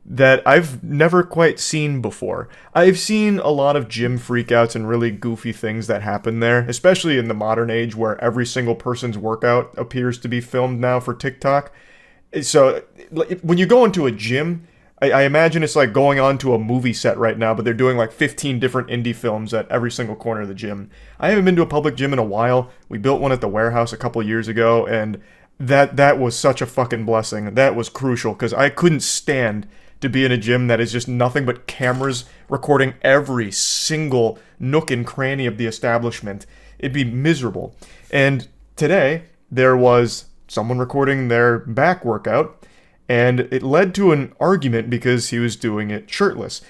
that I've never quite seen before. I've seen a lot of gym freakouts and really goofy things that happen there, especially in the modern age where every single person's workout appears to be filmed now for TikTok. So when you go into a gym, I imagine it's like going on to a movie set right now, but they're doing like 15 different indie films at every single corner of the gym. I haven't been to a public gym in a while. We built one at the warehouse a couple years ago, and that was such a fucking blessing. That was crucial, because I couldn't stand to be in a gym that is just nothing but cameras recording every single nook and cranny of the establishment. It'd be miserable. And today, there was someone recording their back workout, and it led to an argument because he was doing it shirtless.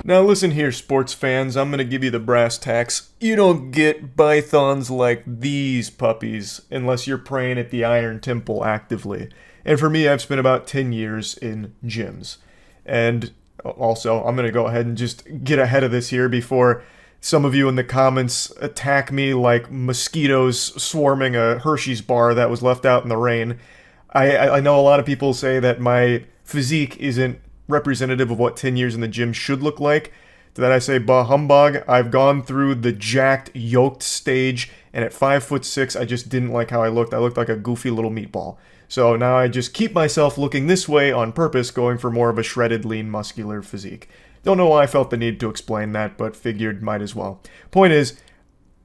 Now listen here, sports fans, I'm gonna give you the brass tacks. You don't get pythons like these puppies unless you're praying at the Iron Temple actively. And for me, I've spent about 10 years in gyms. And also, I'm gonna go ahead and just get ahead of this here before some of you in the comments attack me like mosquitoes swarming a Hershey's bar that was left out in the rain. I know a lot of people say that my physique isn't representative of what 10 years in the gym should look like. To that I say, bah humbug. I've gone through the jacked, yoked stage, and at 5'6", I just didn't like how I looked. I looked like a goofy little meatball. So now I just keep myself looking this way on purpose, going for more of a shredded, lean, muscular physique. Don't know why I felt the need to explain that, but figured might as well. Point is,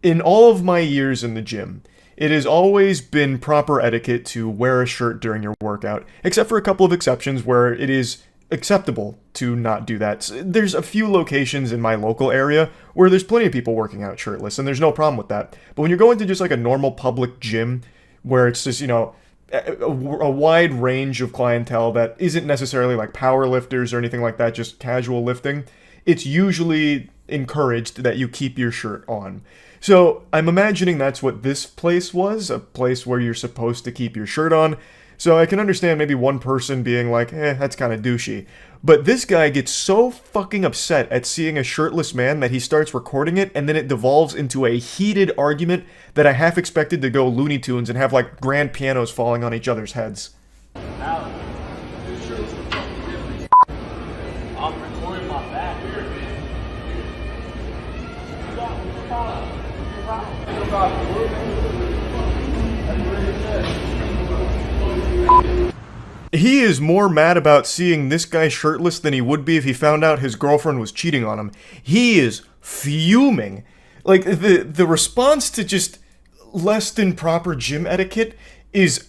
in all of my years in the gym, It has always been proper etiquette to wear a shirt during your workout, except for a couple of exceptions where it is acceptable to not do that. There's a few locations in my local area where there's plenty of people working out shirtless, and there's no problem with that. But when you're going to just like a normal public gym where it's just, a wide range of clientele that isn't necessarily like power lifters or anything like that, just casual lifting, it's usually encouraged that you keep your shirt on. So I'm imagining that's what this place was, a place where you're supposed to keep your shirt on. So I can understand maybe one person being like, that's kind of douchey. But this guy gets so fucking upset at seeing a shirtless man that he starts recording it, and then it devolves into a heated argument that I half expected to go Looney Tunes and have like grand pianos falling on each other's heads. I'm recording my back here, He is more mad about seeing this guy shirtless than he would be if he found out his girlfriend was cheating on him. He is fuming. Like, the response to just less than proper gym etiquette is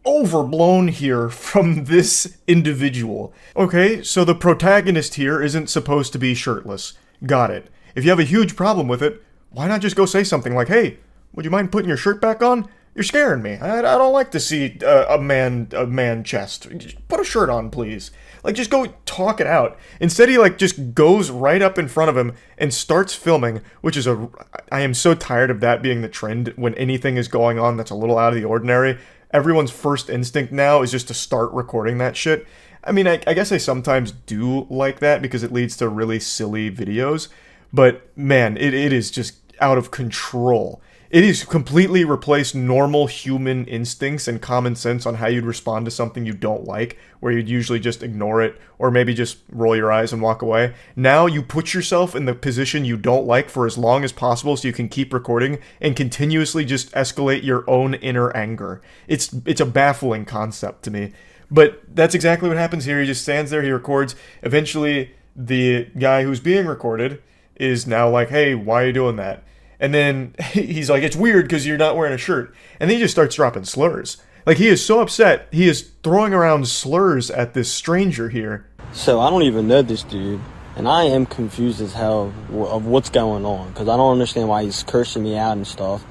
overblown here from this individual. Okay, so the protagonist here isn't supposed to be shirtless. Got it. If you have a huge problem with it, why not just go say something like, hey, would you mind putting your shirt back on? You're scaring me. I don't like to see a man chest. Just put a shirt on, please. Like, just go talk it out. Instead, he, like, just goes right up in front of him and starts filming, which is I am so tired of that being the trend when anything is going on that's a little out of the ordinary. Everyone's first instinct now is just to start recording that shit. I mean, I guess I sometimes do like that because it leads to really silly videos. But, man, it is just out of control. It has completely replaced normal human instincts and common sense on how you'd respond to something you don't like, where you'd usually just ignore it, or maybe just roll your eyes and walk away. Now you put yourself in the position you don't like for as long as possible so you can keep recording and continuously just escalate your own inner anger. It's a baffling concept to me. But that's exactly what happens here. He just stands there, he records. Eventually, the guy who's being recorded is now like, hey, why are you doing that? And then he's like, it's weird because you're not wearing a shirt. And then he just starts dropping slurs. Like, he is so upset, he is throwing around slurs at this stranger here. So I don't even know this dude, and I am confused as hell of what's going on, because I don't understand why he's cursing me out and stuff.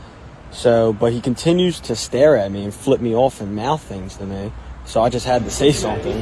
So, but he continues to stare at me and flip me off and mouth things to me. So I just had to say something.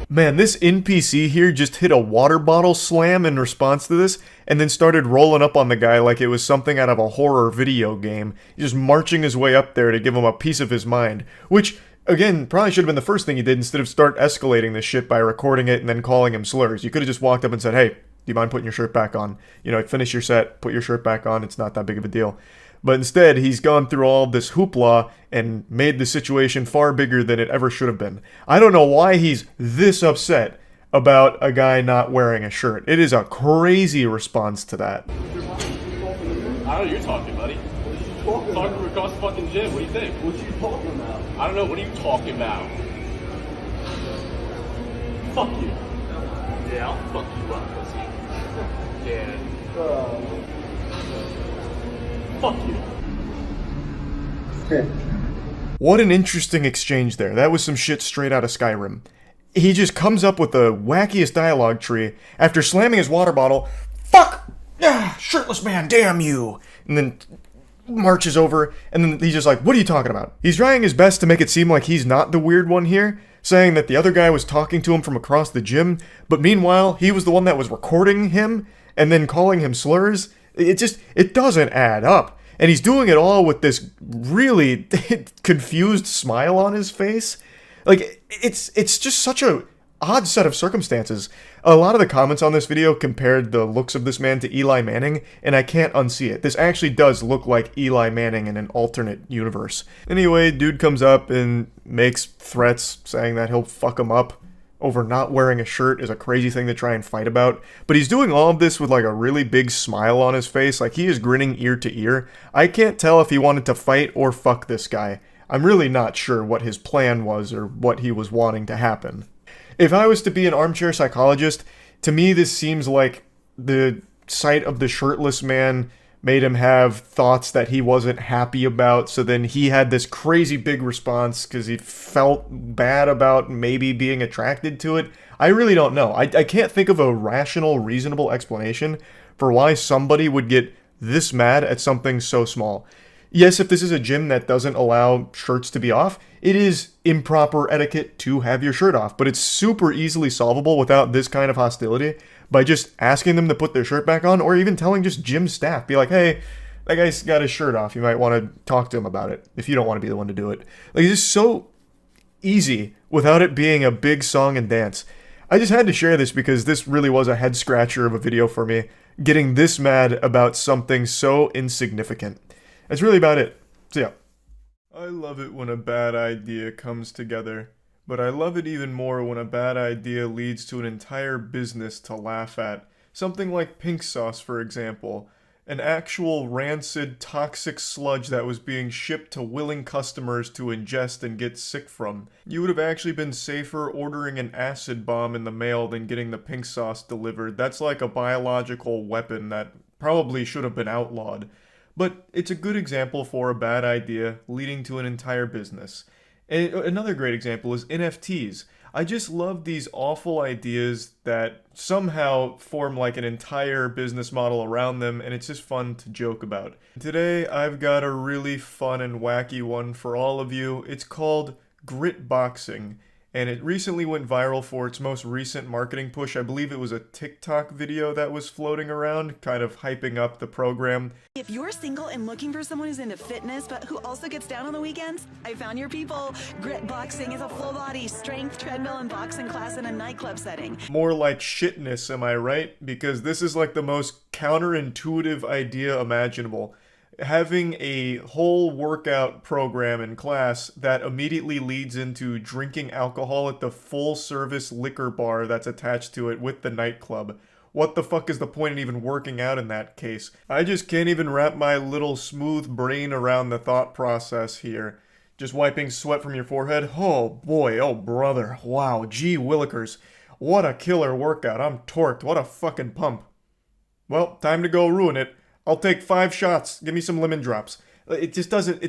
Man, this NPC here just hit a water bottle slam in response to this, and then started rolling up on the guy like it was something out of a horror video game, just marching his way up there to give him a piece of his mind. Which, again, probably should have been the first thing he did instead of start escalating this shit by recording it and then calling him slurs. You could have just walked up and said, hey, do you mind putting your shirt back on? Finish your set, put your shirt back on, it's not that big of a deal. But instead, he's gone through all this hoopla and made the situation far bigger than it ever should have been. I don't know why he's this upset about a guy not wearing a shirt. It is a crazy response to that. I don't know, you're talking, buddy. Talking across the fucking gym. What do you think? What you talking about? I don't know. What are you talking about? Fuck you. Yeah, I'll fuck you up, pussy. Yeah. Fuck you. What an interesting exchange there. That was some shit straight out of Skyrim. He just comes up with the wackiest dialogue tree after slamming his water bottle. Fuck! Ah, shirtless man, damn you! And then marches over, and then he's just like, what are you talking about? He's trying his best to make it seem like he's not the weird one here, saying that the other guy was talking to him from across the gym, but meanwhile, he was the one that was recording him, and then calling him slurs. It doesn't add up. And he's doing it all with this really confused smile on his face. Like, it's just such a odd set of circumstances. A lot of the comments on this video compared the looks of this man to Eli Manning, and I can't unsee it. This actually does look like Eli Manning in an alternate universe. Anyway, dude comes up and makes threats saying that he'll fuck him up over not wearing a shirt is a crazy thing to try and fight about. But he's doing all of this with like a really big smile on his face, like he is grinning ear to ear. I can't tell if he wanted to fight or fuck this guy. I'm really not sure what his plan was or what he was wanting to happen. If I was to be an armchair psychologist, to me this seems like the sight of the shirtless man made him have thoughts that he wasn't happy about, so then he had this crazy big response because he felt bad about maybe being attracted to it. I really don't know. I can't think of a rational, reasonable explanation for why somebody would get this mad at something so small. Yes, if this is a gym that doesn't allow shirts to be off, it is improper etiquette to have your shirt off, but it's super easily solvable without this kind of hostility by just asking them to put their shirt back on, or even telling just gym staff, be like, hey, that guy's got his shirt off, you might want to talk to him about it, if you don't want to be the one to do it. Like, it's just so easy without it being a big song and dance. I just had to share this because this really was a head scratcher of a video for me, getting this mad about something so insignificant. That's really about it. So yeah. I love it when a bad idea comes together, but I love it even more when a bad idea leads to an entire business to laugh at. Something like pink sauce, for example. An actual rancid, toxic sludge that was being shipped to willing customers to ingest and get sick from. You would have actually been safer ordering an acid bomb in the mail than getting the pink sauce delivered. That's like a biological weapon that probably should have been outlawed. But it's a good example for a bad idea leading to an entire business. And another great example is NFTs. I just love these awful ideas that somehow form like an entire business model around them, and it's just fun to joke about. Today, I've got a really fun and wacky one for all of you. It's called grit boxing, and it recently went viral for its most recent marketing push. I believe it was a TikTok video that was floating around, kind of hyping up the program. If you're single and looking for someone who's into fitness but who also gets down on the weekends, I found your people. Grit boxing is a full body strength treadmill and boxing class in a nightclub setting. More like shitness, am I right? Because this is like the most counterintuitive idea imaginable. Having a whole workout program in class that immediately leads into drinking alcohol at the full-service liquor bar that's attached to it with the nightclub. What the fuck is the point in even working out in that case? I just can't even wrap my little smooth brain around the thought process here. Just wiping sweat from your forehead? Oh boy, oh brother, wow, gee willikers. What a killer workout, I'm torqued, what a fucking pump. Well, time to go ruin it. I'll take 5 shots. Give me some lemon drops. It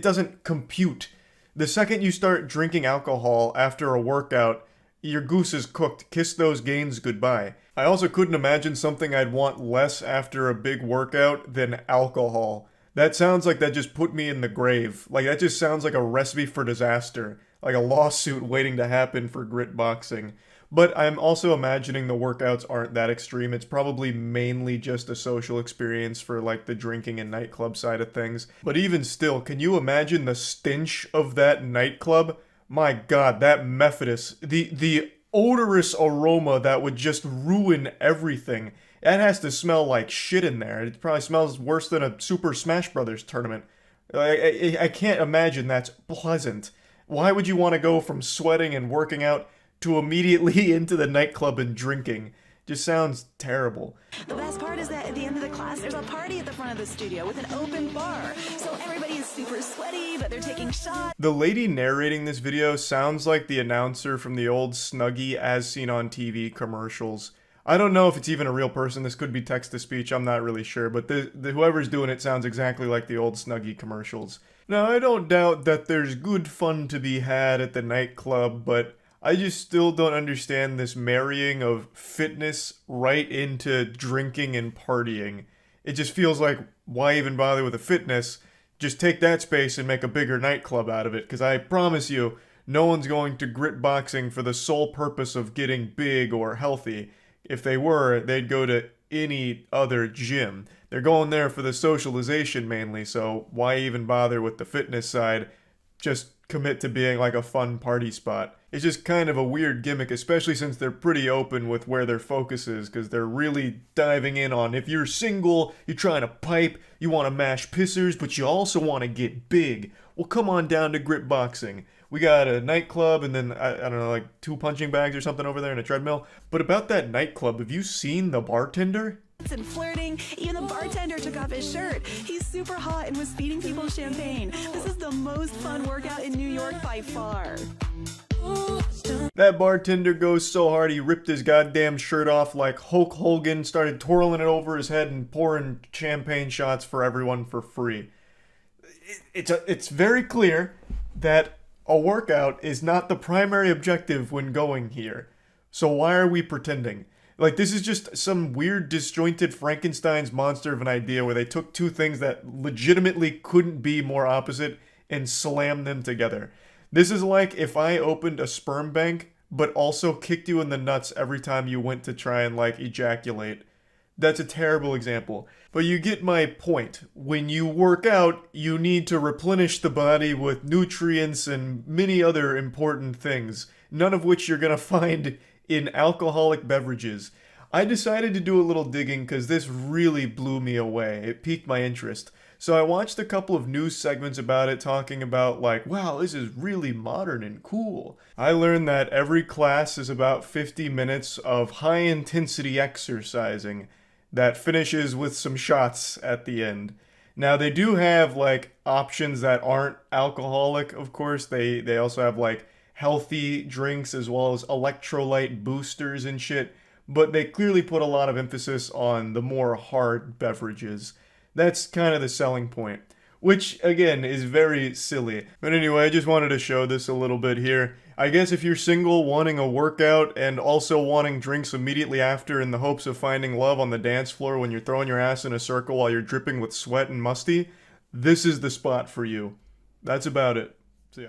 doesn't compute. The second you start drinking alcohol after a workout, your goose is cooked. Kiss those gains goodbye. I also couldn't imagine something I'd want less after a big workout than alcohol. That sounds like that just put me in the grave. Like, that just sounds like a recipe for disaster. Like a lawsuit waiting to happen for grit boxing. But I'm also imagining the workouts aren't that extreme. It's probably mainly just a social experience for like the drinking and nightclub side of things. But even still, can you imagine the stench of that nightclub? My god, that Methodist, the odorous aroma that would just ruin everything. That has to smell like shit in there. It probably smells worse than a Super Smash Brothers tournament. I can't imagine that's pleasant. Why would you want to go from sweating and working out to immediately into the nightclub and drinking? Just sounds terrible. The best part is that at the end of the class, there's a party at the front of the studio with an open bar. So everybody is super sweaty, but they're taking shots. The lady narrating this video sounds like the announcer from the old Snuggie As Seen on TV commercials. I don't know if it's even a real person. This could be text-to-speech. I'm not really sure. But whoever's doing it sounds exactly like the old Snuggie commercials. Now, I don't doubt that there's good fun to be had at the nightclub, but I just still don't understand this marrying of fitness right into drinking and partying. It just feels like, why even bother with the fitness? Just take that space and make a bigger nightclub out of it, because I promise you, no one's going to grit boxing for the sole purpose of getting big or healthy. If they were, they'd go to any other gym. They're going there for the socialization mainly, so why even bother with the fitness side? Just commit to being like a fun party spot. It's just kind of a weird gimmick, especially since they're pretty open with where their focus is, because they're really diving in on, if you're single, you're trying to pipe, you want to mash pissers, but you also want to get big. Well, come on down to grit boxing. We got a nightclub and then, I don't know, like 2 punching bags or something over there and a treadmill. But about that nightclub, have you seen the bartender? And flirting. Even the bartender took off his shirt. He's super hot and was feeding people champagne. This is the most fun workout in New York by far. That bartender goes so hard he ripped his goddamn shirt off like Hulk Hogan, started twirling it over his head and pouring champagne shots for everyone for free. It's very clear that a workout is not the primary objective when going here. So why are we pretending? Like, this is just some weird disjointed Frankenstein's monster of an idea where they took two things that legitimately couldn't be more opposite and slammed them together. This is like if I opened a sperm bank, but also kicked you in the nuts every time you went to try and, like, ejaculate. That's a terrible example. But you get my point. When you work out, you need to replenish the body with nutrients and many other important things, none of which you're gonna find in alcoholic beverages. I decided to do a little digging because this really blew me away. It piqued my interest. So I watched a couple of news segments about it talking about like, wow, this is really modern and cool. I learned that every class is about 50 minutes of high intensity exercising that finishes with some shots at the end. Now they do have like options that aren't alcoholic, of course. They also have like healthy drinks as well as electrolyte boosters and shit, but they clearly put a lot of emphasis on the more hard beverages. That's kind of the selling point, which again is very silly. But anyway, I just wanted to show this a little bit here. I guess if you're single, wanting a workout, and also wanting drinks immediately after in the hopes of finding love on the dance floor when you're throwing your ass in a circle while you're dripping with sweat and musty, this is the spot for you. That's about it. See ya.